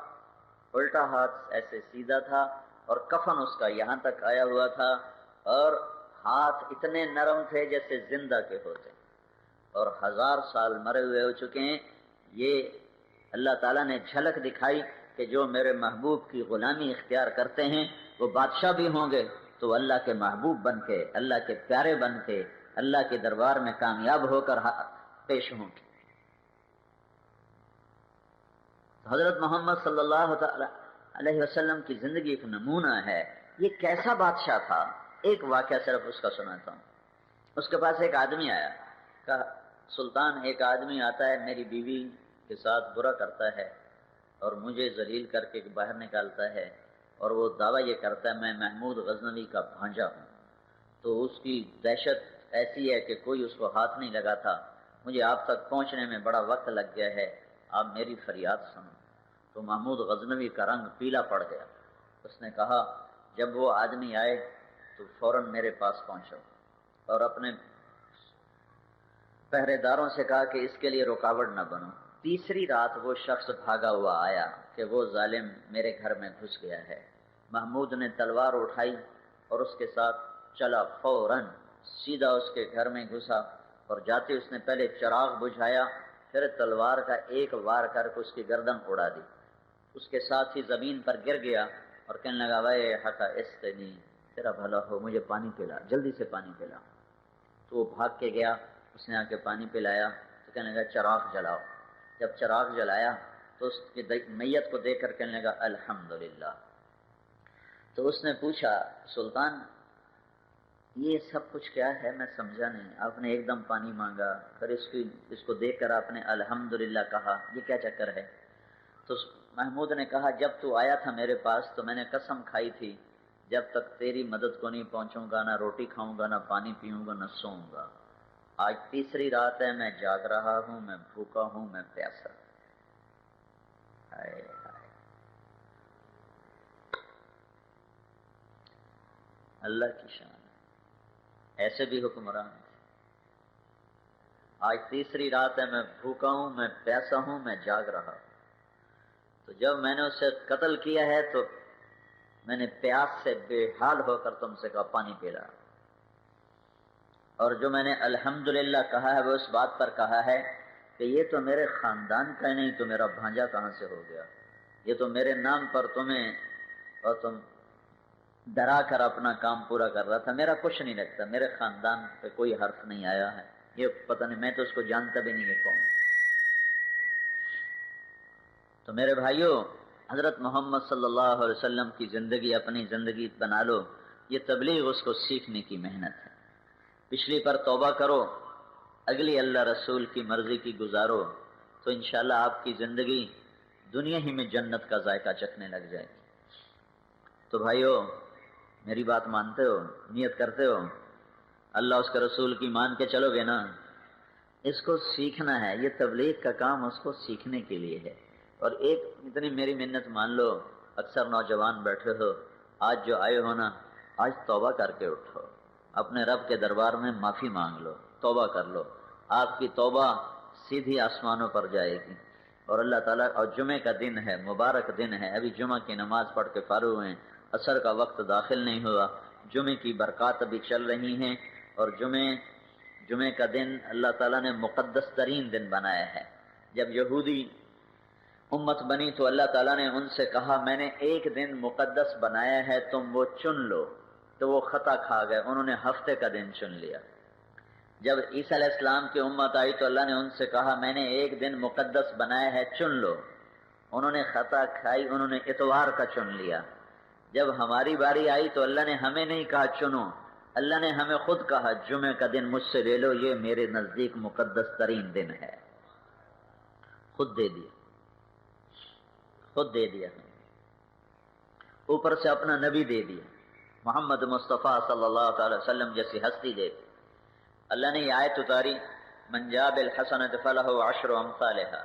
الٹا ہاتھ ایسے سیدھا تھا، اور کفن اس کا یہاں تک آیا ہوا تھا، اور ہاتھ اتنے نرم تھے جیسے زندہ کے ہوتے، اور 1000 سال مرے ہوئے ہو چکے ہیں۔ یہ اللہ تعالیٰ نے جھلک دکھائی کہ جو میرے محبوب کی غلامی اختیار کرتے ہیں وہ بادشاہ بھی ہوں گے تو اللہ کے محبوب بن کے، اللہ کے پیارے بن کے، اللہ کے دربار میں کامیاب ہو کر پیش ہوں گے۔ حضرت محمد صلی اللہ علیہ وسلم کی زندگی ایک نمونہ ہے۔ یہ کیسا بادشاہ تھا، ایک واقعہ صرف اس کا سناتا ہوں۔ اس کے پاس ایک آدمی آیا، کہا سلطان ایک آدمی آتا ہے میری بیوی کے ساتھ برا کرتا ہے اور مجھے ذلیل کر کے باہر نکالتا ہے، اور وہ دعویٰ یہ کرتا ہے میں محمود غزنوی کا بھانجا ہوں۔ تو اس کی دہشت ایسی ہے کہ کوئی اس کو ہاتھ نہیں لگا تھا، مجھے آپ تک پہنچنے میں بڑا وقت لگ گیا ہے، آپ میری فریاد سنو۔ تو محمود غزنوی کا رنگ پیلا پڑ گیا۔ اس نے کہا جب وہ آدمی آئے تو فوراً میرے پاس پہنچو، اور اپنے پہرے داروں سے کہا کہ اس کے لیے رکاوٹ نہ بنو۔ تیسری رات وہ شخص بھاگا ہوا آیا کہ وہ ظالم میرے گھر میں گھس گیا ہے۔ محمود نے تلوار اٹھائی اور اس کے ساتھ چلا، فوراً سیدھا اس کے گھر میں گھسا، اور جاتے اس نے پہلے چراغ بجھایا، پھر تلوار کا ایک وار کر کے اس کی گردن اڑا دی۔ اس کے ساتھ ہی زمین پر گر گیا اور کہنے لگا وے حقا استنی، تیرا بھلا ہو، مجھے پانی پلا، جلدی سے پانی پلا۔ تو وہ بھاگ کے گیا، اس نے آ کے پانی پلایا، تو کہنے لگا چراغ جلاؤ۔ جب چراغ جلایا تو اس کی میت کو دیکھ کر کہنے لگا الحمدللہ۔ تو اس نے پوچھا سلطان یہ سب کچھ کیا ہے، میں سمجھا نہیں، آپ نے ایک دم پانی مانگا، پھر اس کو دیکھ کر آپ نے الحمدللہ کہا، یہ کیا چکر ہے؟ تو محمود نے کہا جب تو آیا تھا میرے پاس تو میں نے قسم کھائی تھی جب تک تیری مدد کو نہیں پہنچوں گا نہ روٹی کھاؤں گا، نہ پانی پیوں گا، نہ سوؤں گا۔ آج تیسری رات ہے، میں جاگ رہا ہوں، میں بھوکا ہوں، میں پیاسا۔ ہائے ہائے، اللہ کی شان ہے، ایسے بھی حکمران۔ آج تیسری رات ہے، میں بھوکا ہوں، میں پیاسا ہوں، میں جاگ رہا ہوں۔ تو جب میں نے اسے قتل کیا ہے تو میں نے پیاس سے بے حال ہو کر تم سے کہا پانی پلا، اور جو میں نے الحمدللہ کہا ہے وہ اس بات پر کہا ہے کہ یہ تو میرے خاندان کا نہیں تو میرا بھانجا کہاں سے ہو گیا، یہ تو میرے نام پر تمہیں اور تم ڈرا کر اپنا کام پورا کر رہا تھا، میرا کچھ نہیں لگتا، میرے خاندان پہ کوئی حرف نہیں آیا ہے، یہ پتہ نہیں، میں تو اس کو جانتا بھی نہیں ہے کون۔ تو میرے بھائیوں، حضرت محمد صلی اللہ علیہ وسلم کی زندگی اپنی زندگی بنا لو، یہ تبلیغ اس کو سیکھنے کی محنت ہے۔ پچھلی پر توبہ کرو، اگلی اللہ رسول کی مرضی کی گزارو، تو انشاءاللہ آپ کی زندگی دنیا ہی میں جنت کا ذائقہ چکھنے لگ جائے گی۔ تو بھائیو میری بات مانتے ہو، نیت کرتے ہو، اللہ اس کے رسول کی مان کے چلو گے نا؟ اس کو سیکھنا ہے، یہ تبلیغ کا کام اس کو سیکھنے کے لیے ہے۔ اور ایک اتنی میری منت مان لو، اکثر نوجوان بیٹھے ہو، آج جو آئے ہو نا، آج توبہ کر کے اٹھو، اپنے رب کے دربار میں معافی مانگ لو، توبہ کر لو، آپ کی توبہ سیدھی آسمانوں پر جائے گی۔ اور اللہ تعالیٰ، اور جمعے کا دن ہے، مبارک دن ہے، ابھی جمعہ کی نماز پڑھ کے فارغ ہوئے ہیں، عصر کا وقت داخل نہیں ہوا، جمعے کی برکات ابھی چل رہی ہیں، اور جمعے کا دن اللہ تعالیٰ نے مقدس ترین دن بنایا ہے۔ جب یہودی امت بنی تو اللہ تعالیٰ نے ان سے کہا میں نے ایک دن مقدس بنایا ہے، تم وہ چن لو، تو وہ خطا کھا گئے، انہوں نے ہفتے کا دن چن لیا۔ جب عیسیٰ علیہ السلام کی امت آئی تو اللہ نے ان سے کہا میں نے ایک دن مقدس بنایا ہے، چن لو، انہوں نے خطا کھائی، انہوں نے اتوار کا چن لیا۔ جب ہماری باری آئی تو اللہ نے ہمیں نہیں کہا چنو، اللہ نے ہمیں خود کہا جمعے کا دن مجھ سے لے لو، یہ میرے نزدیک مقدس ترین دن ہے، خود دے دیا، خود دے دیا۔ اوپر سے اپنا نبی دے دیا، محمد مصطفیٰ صلی اللہ تعالی وسلم جیسی ہستی دے دی۔ اللہ نے یہ آیت اتاری، من جاء بالحسنۃ فلہ عشر امثالھا،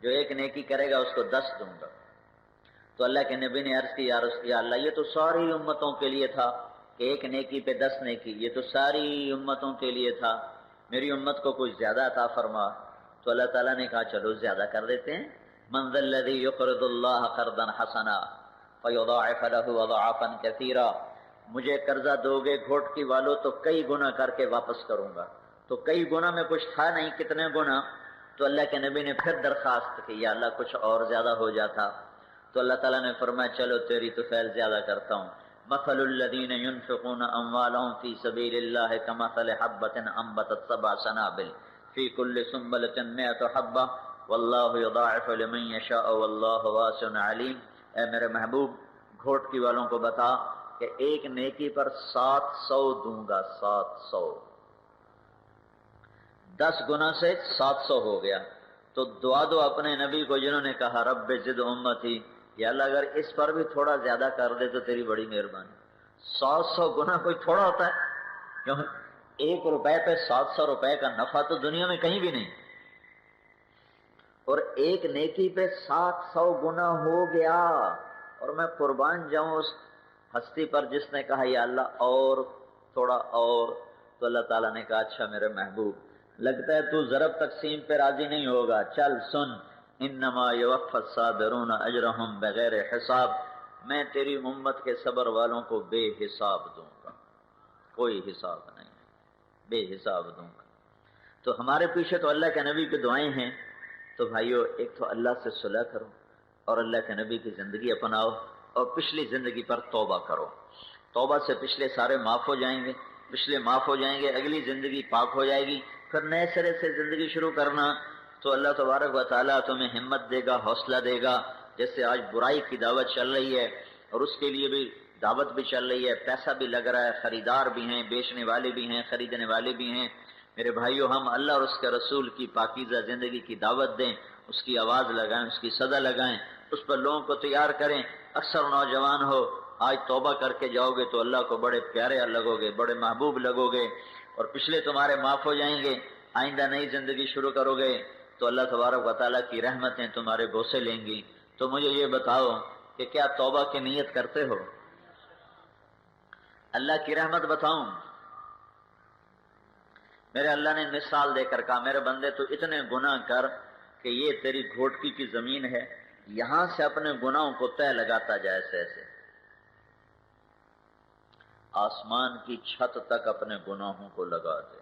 جو ایک نیکی کرے گا اس کو 10 دوں گا۔ تو اللہ کے نبی نے عرض کی، یا اللہ یہ تو ساری امتوں کے لیے تھا کہ ایک نیکی پہ 10 نیکی، یہ تو ساری امتوں کے لیے تھا، میری امت کو کچھ زیادہ عطا فرما۔ تو اللہ تعالیٰ نے کہا چلو زیادہ کر دیتے ہیں، من ذا الذی یقرض اللہ قرضا حسنا فیضاعف له اضعافا کثیرا، مجھے قرضہ دو گے گھوٹکی والو تو کئی گنا کر کے واپس کروں گا۔ تو کئی گنا میں کچھ تھا نہیں، کتنے گنا؟ تو اللہ کے نبی نے پھر درخواست کی، یا اللہ کچھ اور زیادہ ہو جاتا۔ تو اللہ تعالیٰ نے فرمایا چلو تیری تو فیل زیادہ کرتا ہوں، مثل الذین ينفقون اموالهم فی سبیل اللہ کمثل حبۃ انبتت 7 سنابل فی کل سنبلۃ 100 حبۃ واللہ یضاعف لمن یشاء واللہ واسع علیم۔ اے میرے محبوب گھوٹکی والوں کو بتا کہ ایک نیکی پر 700 دوں گا، 700، 10 گنا سے 700 ہو گیا۔ تو دعا دو اپنے نبی کو جنہوں نے کہا رب زد امتی، یا اللہ اگر اس پر بھی تھوڑا زیادہ کر دے تو تیری بڑی مہربانی۔ 700 گنا کوئی تھوڑا ہوتا ہے؟ کیوں؟ 1 روپے پہ 700 روپے کا نفع تو دنیا میں کہیں بھی نہیں، اور ایک نیکی پہ 700 گنا ہو گیا۔ اور میں قربان جاؤں اس ہستی پر جس نے کہا یا اللہ اور تھوڑا اور۔ تو اللہ تعالیٰ نے کہا اچھا میرے محبوب لگتا ہے تو ضرب تقسیم پہ راضی نہیں ہوگا، چل سن، انما یوفی الصابرون اجرہم بغیر حساب، میں تیری امت کے صبر والوں کو بے حساب دوں گا، کوئی حساب نہیں، بے حساب دوں گا۔ تو ہمارے پیچھے تو اللہ کے نبی کی دعائیں ہیں، تو بھائیو ایک تو اللہ سے صلح کرو اور اللہ کے نبی کی زندگی اپناؤ، اور پچھلی زندگی پر توبہ کرو۔ توبہ سے پچھلے سارے معاف ہو جائیں گے، پچھلے معاف ہو جائیں گے، اگلی زندگی پاک ہو جائے گی، پھر نئے سرے سے زندگی شروع کرنا۔ تو اللہ تبارک و تعالیٰ تمہیں ہمت دے گا، حوصلہ دے گا۔ جیسے آج برائی کی دعوت چل رہی ہے اور اس کے لیے بھی دعوت بھی چل رہی ہے، پیسہ بھی لگ رہا ہے، خریدار بھی ہیں، بیچنے والے بھی ہیں، خریدنے والے بھی ہیں۔ میرے بھائیو ہم اللہ اور اس کے رسول کی پاکیزہ زندگی کی دعوت دیں، اس کی آواز لگائیں، اس کی صدا لگائیں، اس پر لوگوں کو تیار کریں۔ اکثر نوجوان ہو آج توبہ کر کے جاؤ گے تو اللہ کو بڑے پیارے لگو گے، بڑے محبوب لگو گے، اور پچھلے تمہارے معاف ہو جائیں گے، آئندہ نئی زندگی شروع کرو گے تو اللہ تبارک و تعالیٰ کی رحمتیں تمہارے بوسے لیں گی۔ تو مجھے یہ بتاؤ کہ کیا توبہ کی نیت کرتے ہو؟ اللہ کی رحمت بتاؤں، میرے اللہ نے مثال دے کر کہا میرے بندے تو اتنے گناہ کر کہ یہ تیری گھوٹکی کی زمین ہے، یہاں سے اپنے گناہوں کو طے لگاتا جائے، ایسے آسمان کی چھت تک اپنے گناہوں کو لگا دے۔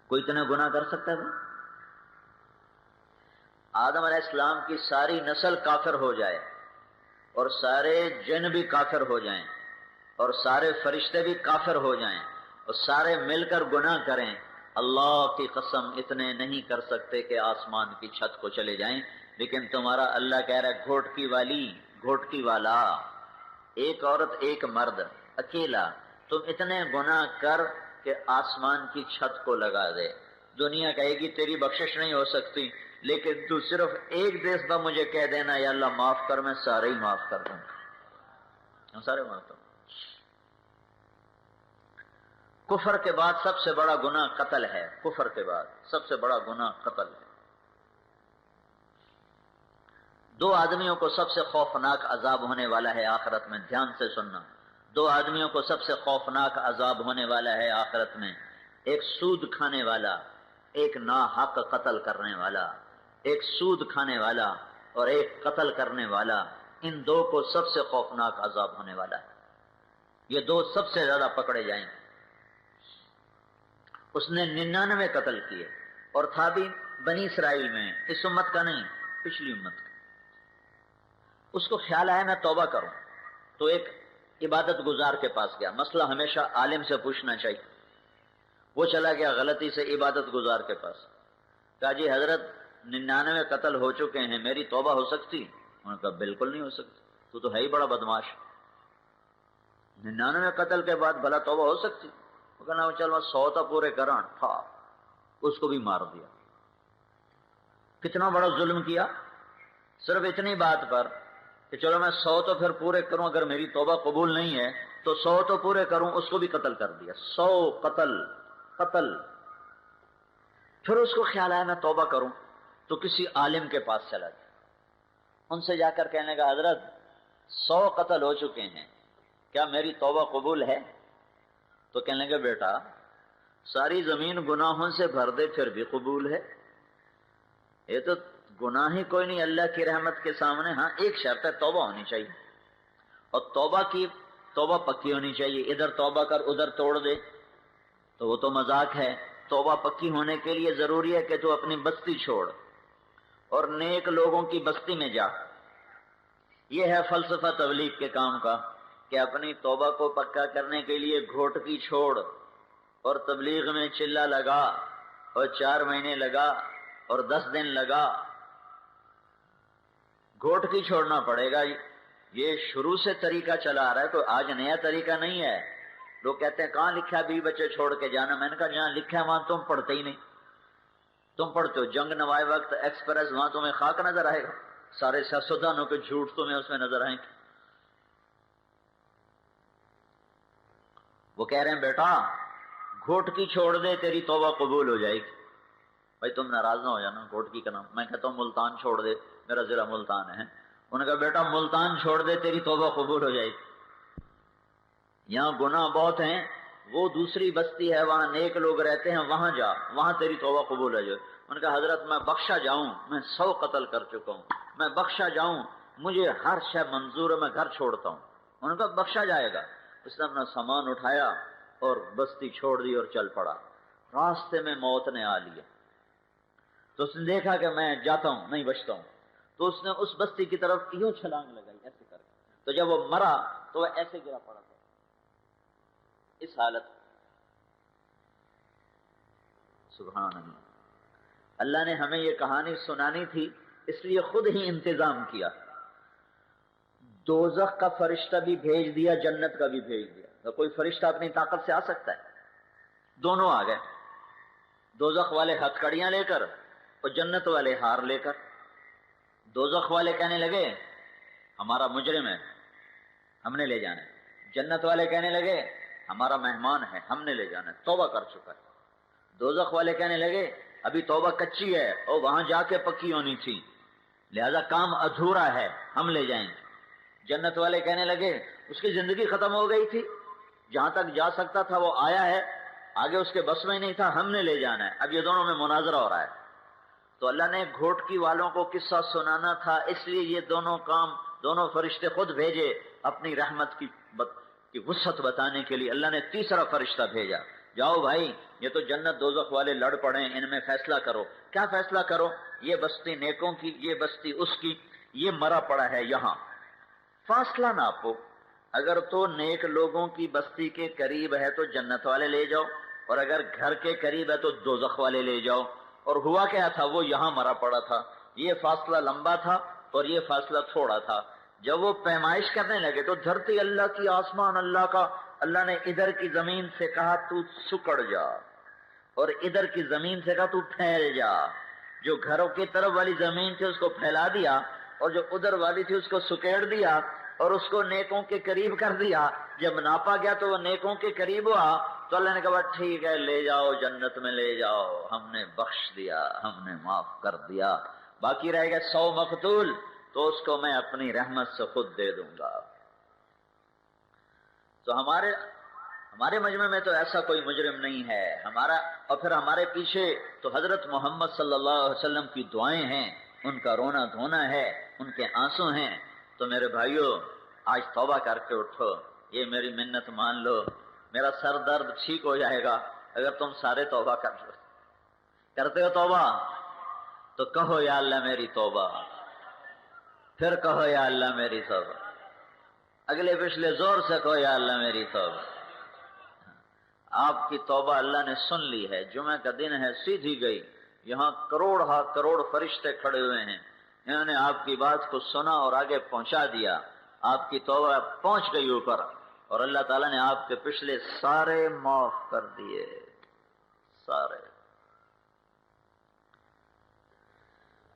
کوئی اتنے گناہ کر سکتا ہے؟ آدم علیہ السلام کی ساری نسل کافر ہو جائے اور سارے جن بھی کافر ہو جائیں اور سارے فرشتے بھی کافر ہو جائیں اور سارے مل کر گناہ کریں، اللہ کی قسم اتنے نہیں کر سکتے کہ آسمان کی چھت کو چلے جائیں۔ لیکن تمہارا اللہ کہہ رہا ہے گھوٹکی والی، گھوٹکی والا، ایک عورت ایک مرد اکیلا، تم اتنے گناہ کر کہ آسمان کی چھت کو لگا دے۔ دنیا کہے گی تیری بخشش نہیں ہو سکتی، لیکن تو صرف ایک دفعہ مجھے کہہ دینا یا اللہ معاف کر، میں سارے ہی معاف کر دوں گا، سارے معاف کر دوں۔ کفر کے بعد سب سے بڑا گناہ قتل ہے، کفر کے بعد سب سے بڑا گناہ قتل ہے۔ 2 آدمیوں کو سب سے خوفناک عذاب ہونے والا ہے آخرت میں، دھیان سے سننا، 2 آدمیوں کو سب سے خوفناک عذاب ہونے والا ہے آخرت میں، ایک سود کھانے والا، ایک ناحق قتل کرنے والا، ایک سود کھانے والا اور ایک قتل کرنے والا، ان 2 کو سب سے خوفناک عذاب ہونے والا ہے۔ یہ 2 سب سے زیادہ پکڑے جائیں گے۔ اس نے 99 قتل کیے اور تھا بھی بنی اسرائیل میں، اس امت کا نہیں، پچھلی امت کا۔ اس کو خیال آیا میں توبہ کروں، تو ایک عبادت گزار کے پاس گیا، مسئلہ ہمیشہ عالم سے پوچھنا چاہیے۔ وہ چلا گیا غلطی سے عبادت گزار کے پاس، کہا جی حضرت 99 قتل ہو چکے ہیں، میری توبہ ہو سکتی؟ انہوں نے کہا بالکل نہیں ہو سکتی، تو ہے ہی بڑا بدماش، 99 قتل کے بعد بھلا توبہ ہو سکتی؟ وہ کہنا چل میں 100 تا پورے کران تھا، اس کو بھی مار دیا۔ کتنا بڑا ظلم کیا، صرف اتنی بات پر کہ چلو میں 100 تو پھر پورے کروں، اگر میری توبہ قبول نہیں ہے تو 100 تو پورے کروں، اس کو بھی قتل کر دیا، 100 قتل۔ پھر اس کو خیال آیا میں توبہ کروں، تو کسی عالم کے پاس چلا گیا، ان سے جا کر کہنے لگا حضرت 100 قتل ہو چکے ہیں، کیا میری توبہ قبول ہے؟ تو کہنے لگا بیٹا ساری زمین گناہوں سے بھر دے پھر بھی قبول ہے، یہ تو گناہ ہی کوئی نہیں اللہ کی رحمت کے سامنے۔ ہاں ایک شرط ہے، توبہ ہونی چاہیے، اور توبہ پکی ہونی چاہیے۔ ادھر توبہ کر ادھر توڑ دے تو وہ تو مذاق ہے۔ توبہ پکی ہونے کے لیے ضروری ہے کہ تو اپنی بستی چھوڑ اور نیک لوگوں کی بستی میں جا۔ یہ ہے فلسفہ تبلیغ کے کام کا، کہ اپنی توبہ کو پکا کرنے کے لیے گھوٹکی چھوڑ اور تبلیغ میں چلا لگا، اور 4 مہینے لگا اور 10 دن لگا، گھوٹکی چھوڑنا پڑے گا۔ یہ شروع سے طریقہ چلا آ رہا ہے، تو آج نیا طریقہ نہیں ہے۔ لوگ کہتے ہیں کہاں لکھا ہے 20 بچے چھوڑ کے جانا؟ میں نے کہا جہاں لکھا ہے وہاں تم پڑھتے ہی نہیں۔ تم پڑھتے ہو جنگ نوائے وقت ایکسپریس، وہاں تمہیں خاک نظر آئے گا، سارے سیاستدانوں کے جھوٹ تمہیں اس میں نظر آئیں گے۔ وہ کہہ رہے ہیں بیٹا گھوٹکی چھوڑ دے تیری توبہ قبول ہو جائے گی۔ بھائی تم ناراض نہ ہو جانا، گھوٹکی کا نام میں کہتا ہوں ملتان چھوڑ دے، میرا ضلع ملتان ہے۔ انہوں نے کہا بیٹا ملتان چھوڑ دے تیری توبہ قبول ہو جائے گی۔ یہاں گناہ بہت ہیں، وہ دوسری بستی ہے وہاں نیک لوگ رہتے ہیں، وہاں جا، وہاں تیری توبہ قبول ہو جائے۔ انہوں نے کہا حضرت میں بخشا جاؤں، میں 100 قتل کر چکا ہوں، میں بخشا جاؤں، مجھے ہر شے منظور ہے، میں گھر چھوڑتا ہوں۔ انہوں نے کہا بخشا جائے گا۔ اس نے اپنا سامان اٹھایا اور بستی چھوڑ دی اور چل پڑا۔ راستے میں موت نے آ لیا، تو اس نے دیکھا کہ میں جاتا ہوں نہیں بچتا ہوں، تو اس نے اس بستی کی طرف یوں چھلانگ لگائی ایسے کر کے، تو جب وہ مرا تو وہ ایسے گرا پڑا تھا اس حالت۔ سبحان اللہ، اللہ نے ہمیں یہ کہانی سنانی تھی اس لیے خود ہی انتظام کیا، دوزخ کا فرشتہ بھی بھیج دیا، جنت کا بھی بھیج دیا۔ تو کوئی فرشتہ اپنی طاقت سے آ سکتا ہے؟ دونوں آ گئے، دوزخ والے ہتھکڑیاں لے کر اور جنت والے ہار لے کر۔ دوزخ والے کہنے لگے ہمارا مجرم ہے، ہم نے لے جانا ہے۔ جنت والے کہنے لگے ہمارا مہمان ہے، ہم نے لے جانا ہے، توبہ کر چکا ہے۔ دوزخ والے کہنے لگے ابھی توبہ کچی ہے اور وہاں جا کے پکی ہونی تھی، لہذا کام ادھورا ہے، ہم لے جائیں گے۔ جنت والے کہنے لگے اس کی زندگی ختم ہو گئی تھی، جہاں تک جا سکتا تھا وہ آیا ہے، آگے اس کے بس میں نہیں تھا، ہم نے لے جانا ہے۔ اب یہ دونوں میں مناظرہ ہو رہا ہے، تو اللہ نے گھوٹکی والوں کو قصہ سنانا تھا، اس لیے یہ دونوں فرشتے خود بھیجے اپنی رحمت کی وسعت بتانے کے لیے۔ اللہ نے تیسرا فرشتہ بھیجا، جاؤ بھائی یہ تو جنت دوزخ والے لڑ پڑے ہیں، ان میں فیصلہ کرو۔ کیا فیصلہ کرو؟ یہ بستی نیکوں کی، یہ بستی اس کی، یہ مرا پڑا ہے یہاں، فاصلہ ناپو، اگر تو نیک لوگوں کی بستی کے قریب ہے تو جنت والے لے جاؤ، اور اگر گھر کے قریب ہے تو دوزخ والے لے جاؤ۔ اور ہوا کیا تھا، وہ یہاں مرا پڑا تھا، یہ فاصلہ لمبا تھا اور یہ فاصلہ تھوڑا تھا۔ جب وہ پیمائش کرنے لگے تو دھرتی اللہ کی، آسمان اللہ کا، اللہ نے ادھر کی زمین سے کہا تو سکڑ جا، اور ادھر کی زمین سے کہا تو پھیل جا۔ جو گھروں کی طرف والی زمین تھی اس کو پھیلا دیا، اور جو ادھر والی تھی اس کو سکیڑ دیا، اور اس کو نیکوں کے قریب کر دیا۔ جب ناپا گیا تو وہ نیکوں کے قریب ہوا، تو اللہ نے کہا ٹھیک ہے لے جاؤ، جنت میں لے جاؤ، ہم نے بخش دیا، ہم نے معاف کر دیا۔ باقی رہ گئے 100 مقتول، تو اس کو میں اپنی رحمت سے خود دے دوں گا۔ تو ہمارے مجمع میں تو ایسا کوئی مجرم نہیں ہے اور پھر ہمارے پیچھے تو حضرت محمد صلی اللہ علیہ وسلم کی دعائیں ہیں، ان کا رونا دھونا ہے، ان کے آنسو ہیں۔ تو میرے بھائیو آج توبہ کر کے اٹھو، یہ میری منت مان لو، میرا سر درد ٹھیک ہو جائے گا اگر تم سارے توبہ کر لو۔ کرتے ہو توبہ؟ تو کہو یا اللہ میری توبہ، پھر کہو یا اللہ میری توبہ، اگلے پچھلے زور سے کہو یا اللہ میری توبہ۔ آپ کی توبہ اللہ نے سن لی ہے، جمعہ کا دن ہے، سیدھی گئی، یہاں کروڑ فرشتے کھڑے ہوئے ہیں، انہوں نے آپ کی بات کو سنا اور آگے پہنچا دیا، آپ کی توبہ پہنچ گئی اوپر، اور اللہ تعالیٰ نے آپ کے پچھلے سارے معاف کر دیے، سارے۔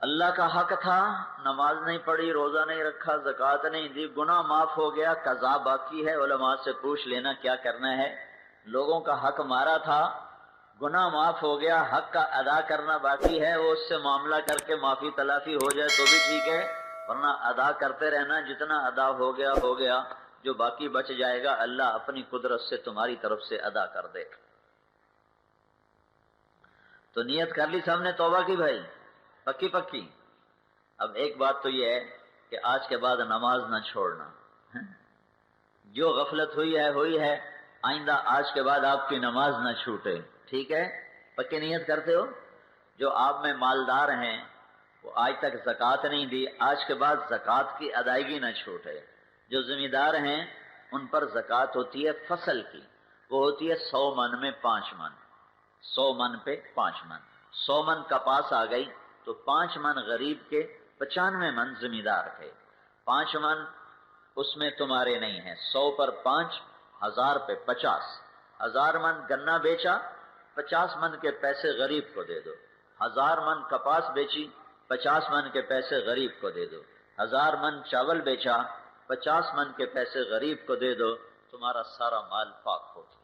اللہ کا حق تھا، نماز نہیں پڑھی، روزہ نہیں رکھا، زکوٰۃ نہیں دی، گناہ معاف ہو گیا، قضا باقی ہے، علماء سے پوچھ لینا کیا کرنا ہے۔ لوگوں کا حق مارا تھا، گناہ معاف ہو گیا، حق کا ادا کرنا باقی ہے، وہ اس سے معاملہ کر کے معافی تلافی ہو جائے تو بھی ٹھیک ہے، ورنہ ادا کرتے رہنا، جتنا ادا ہو گیا ہو گیا، جو باقی بچ جائے گا اللہ اپنی قدرت سے تمہاری طرف سے ادا کر دے گا۔ تو نیت کر لی سب نے توبہ کی بھائی، پکی پکی۔ اب ایک بات تو یہ ہے کہ آج کے بعد نماز نہ چھوڑنا، جو غفلت ہوئی ہے، آئندہ آج کے بعد آپ کی نماز نہ چھوٹے، ٹھیک ہے؟ پکی نیت کرتے ہو؟ جو آپ میں مالدار ہیں وہ آج تک زکوٰۃ نہیں دی، آج کے بعد زکوٰۃ کی ادائیگی نہ چھوٹے۔ جو ذمہ دار ہیں ان پر زکوٰۃ ہوتی ہے فصل کی، وہ ہوتی ہے 100 من میں 5 من، 100 من پہ 5 من، 100 من کپاس آ گئی تو 5 من غریب کے، 95 من ذمہ دار کے، 5 من اس میں تمہارے نہیں ہیں، 100 پر 5، 1000 پہ 50، 1000 من گنا بیچا، 50 من کے پیسے غریب کو دے دو، 1000 من کپاس بیچی، 50 من کے پیسے غریب کو دے دو، 1000 من چاول بیچا، 50 من کے پیسے غریب کو دے دو، تمہارا سارا مال پاک ہو گیا،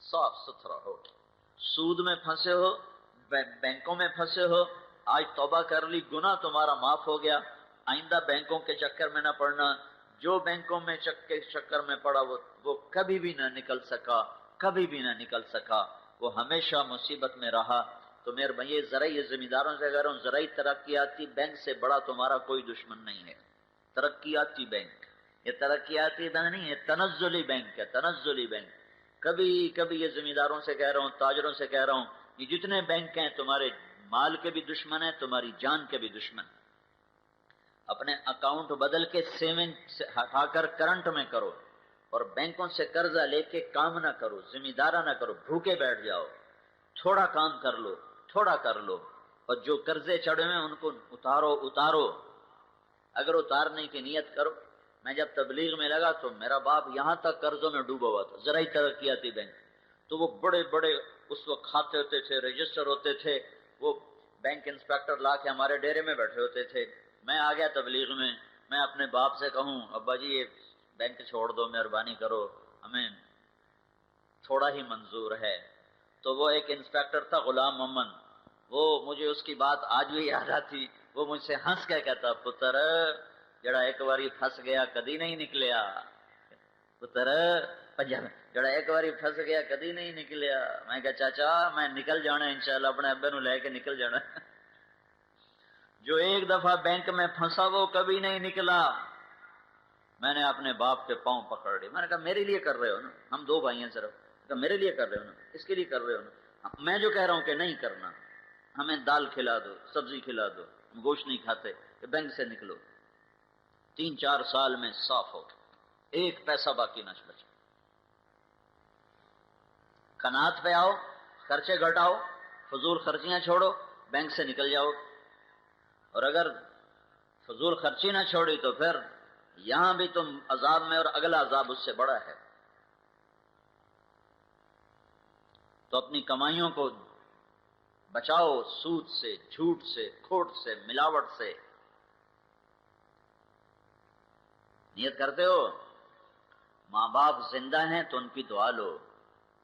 صاف ستھرا ہو گیا۔ سود میں پھنسے ہو، بینکوں میں پھنسے ہو، آج توبہ کر لی، گناہ تمہارا معاف ہو گیا، آئندہ بینکوں کے چکر میں نہ پڑنا۔ جو بینکوں میں چکر میں پڑا وہ کبھی بھی نہ نکل سکا، کبھی بھی نہ نکل سکا، وہ ہمیشہ مصیبت میں رہا۔ تو میرے بھائی زرعی ذمہ داروں سے کہہ رہا ہوں، زرعی ترقیاتی بینک سے بڑا تمہارا کوئی دشمن نہیں ہے۔ ترقیاتی بینک، یہ ترقیاتی بینک نہیں، یہ تنزلی بینک ہے، تنزلی بینک۔ کبھی کبھی یہ ذمہ داروں سے کہہ رہا ہوں، تاجروں سے کہہ رہا ہوں، یہ جتنے بینک ہیں تمہارے مال کے بھی دشمن ہیں، تمہاری جان کے بھی دشمن۔ اپنے اکاؤنٹ بدل کے سیونگ سے ہٹا کر کرنٹ میں کرو، اور بینکوں سے قرضہ لے کے کام نہ کرو، ذمہ دارہ نہ کرو، بھوکے بیٹھ جاؤ، تھوڑا کام کر لو، تھوڑا کر لو، اور جو قرضے چڑھے ہیں ان کو اتارو۔ اگر اتارنے کی نیت کرو، میں جب تبلیغ میں لگا تو میرا باپ یہاں تک قرضوں میں ڈوبا ہوا تھا، زرعی ترقیاتی بینک، تو وہ بڑے بڑے اس وقت کھاتے ہوتے تھے، رجسٹر ہوتے تھے، وہ بینک انسپیکٹر لا کے ہمارے ڈیرے میں بیٹھے ہوتے تھے۔ میں آ گیا تبلیغ میں، میں اپنے باپ سے کہوں ابا جی یہ بینک چھوڑ دو، مہربانی کرو، ہمیں تھوڑا ہی منظور ہے۔ تو وہ ایک انسپیکٹر تھا غلام محمد، وہ مجھے اس کی بات آج بھی یاد آتی، وہ مجھ سے ہنس کے کہتا پتر جڑا ایک باری پھنس گیا کدی نہیں نکلیا، پتر جڑا ایک باری پھنس گیا کدی نہیں نکلیا۔ میں کہا چاچا میں نکل جانا انشاءاللہ، اپنے ابے نو لے کے نکل جانا۔ جو ایک دفعہ بینک میں پھنسا وہ کبھی نہیں نکلا۔ میں نے اپنے باپ کے پاؤں پکڑ لی، میں نے کہا میرے لیے کر رہے ہو نا، ہم 2 بھائی ہیں صرف، کہا میرے لیے کر رہے ہو نا، اس کے لیے کر رہے ہو نا، میں جو کہہ رہا ہوں کہ نہیں کرنا، ہمیں دال کھلا دو، سبزی کھلا دو، ہم گوشت نہیں کھاتے، کہ بینک سے نکلو۔ 3-4 سال میں صاف ہو گیا، ایک پیسہ باقی نہ بچا۔ قناعت پہ آؤ، خرچے گھٹاؤ، فضول خرچیاں چھوڑو، بینک سے نکل جاؤ۔ اور اگر فضول خرچی نہ چھوڑی تو پھر یہاں بھی تم عذاب میں، اور اگلا عذاب اس سے بڑا ہے۔ تو اپنی کمائیوں کو بچاؤ، سود سے، جھوٹ سے، کھوٹ سے، ملاوٹ سے۔ نیت کرتے ہو؟ ماں باپ زندہ ہیں تو ان کی دعا لو،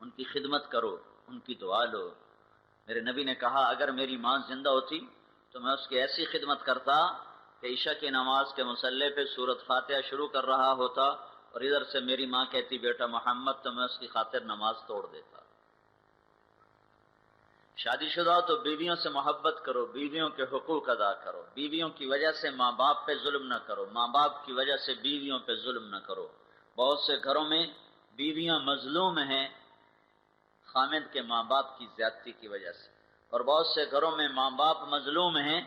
ان کی خدمت کرو، ان کی دعا لو۔ میرے نبی نے کہا اگر میری ماں زندہ ہوتی تو میں اس کی ایسی خدمت کرتا کہ عشاء کی نماز کے مصلی پہ سورۃ فاتحہ شروع کر رہا ہوتا، اور ادھر سے میری ماں کہتی بیٹا محمد، تو میں اس کی خاطر نماز توڑ دیتا۔ شادی شدہ تو بیویوں سے محبت کرو، بیویوں کے حقوق ادا کرو، بیویوں کی وجہ سے ماں باپ پہ ظلم نہ کرو، ماں باپ کی وجہ سے بیویوں پہ ظلم نہ کرو۔ بہت سے گھروں میں بیویاں مظلوم ہیں خامد کے ماں باپ کی زیادتی کی وجہ سے، اور بہت سے گھروں میں ماں باپ مظلوم ہیں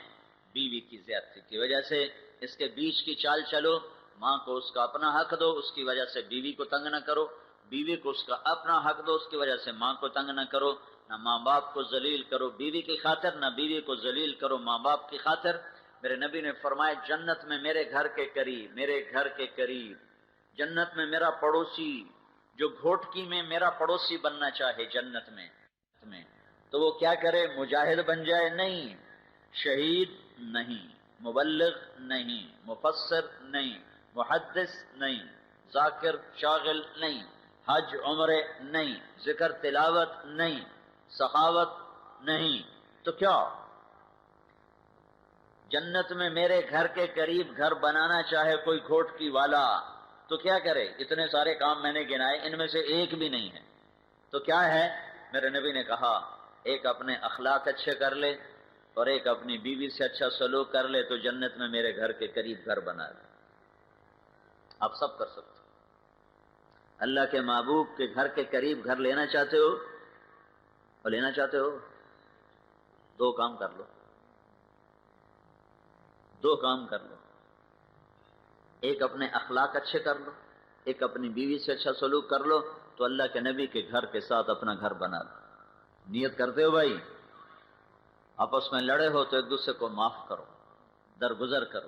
بیوی کی زیادتی کی وجہ سے۔ اس کے بیچ کی چال چلو، ماں کو اس کا اپنا حق دو، اس کی وجہ سے بیوی کو تنگ نہ کرو، بیوی کو اس کا اپنا حق دو، اس کی وجہ سے ماں کو تنگ نہ کرو، نہ ماں باپ کو ذلیل کرو بیوی کی خاطر، نہ بیوی کو ذلیل کرو ماں باپ کی خاطر۔ میرے نبی نے فرمایا جنت میں میرے گھر کے قریب، میرے گھر کے قریب جنت میں میرا پڑوسی، جو گھوٹکی میں میرا پڑوسی بننا چاہے جنت میں، تو وہ کیا کرے؟ مجاہد بن جائے؟ نہیں، شہید نہیں، مبلغ نہیں، مفسر نہیں، محدث نہیں، ذاکر شاغل نہیں، حج عمرے نہیں، ذکر تلاوت نہیں، سخاوت نہیں، تو کیا جنت میں میرے گھر کے قریب گھر بنانا چاہے کوئی کھوٹکی والا تو کیا کرے؟ اتنے سارے کام میں نے گنائے، ان میں سے ایک بھی نہیں ہے، تو کیا ہے؟ میرے نبی نے کہا ایک اپنے اخلاق اچھے کر لے اور ایک اپنی بیوی سے اچھا سلوک کر لے تو جنت میں میرے گھر کے قریب گھر بنا لے۔ آپ سب کر سکتے ہیں۔ اللہ کے محبوب کے گھر کے قریب گھر لینا چاہتے ہو اور لینا چاہتے ہو، دو کام کر لو، دو کام کر لو، ایک اپنے اخلاق اچھے کر لو، ایک اپنی بیوی سے اچھا سلوک کر لو تو اللہ کے نبی کے گھر کے ساتھ اپنا گھر بنا لو۔ نیت کرتے ہو بھائی؟ آپس میں لڑے ہو تو ایک دوسرے کو معاف کرو، درگزر کرو۔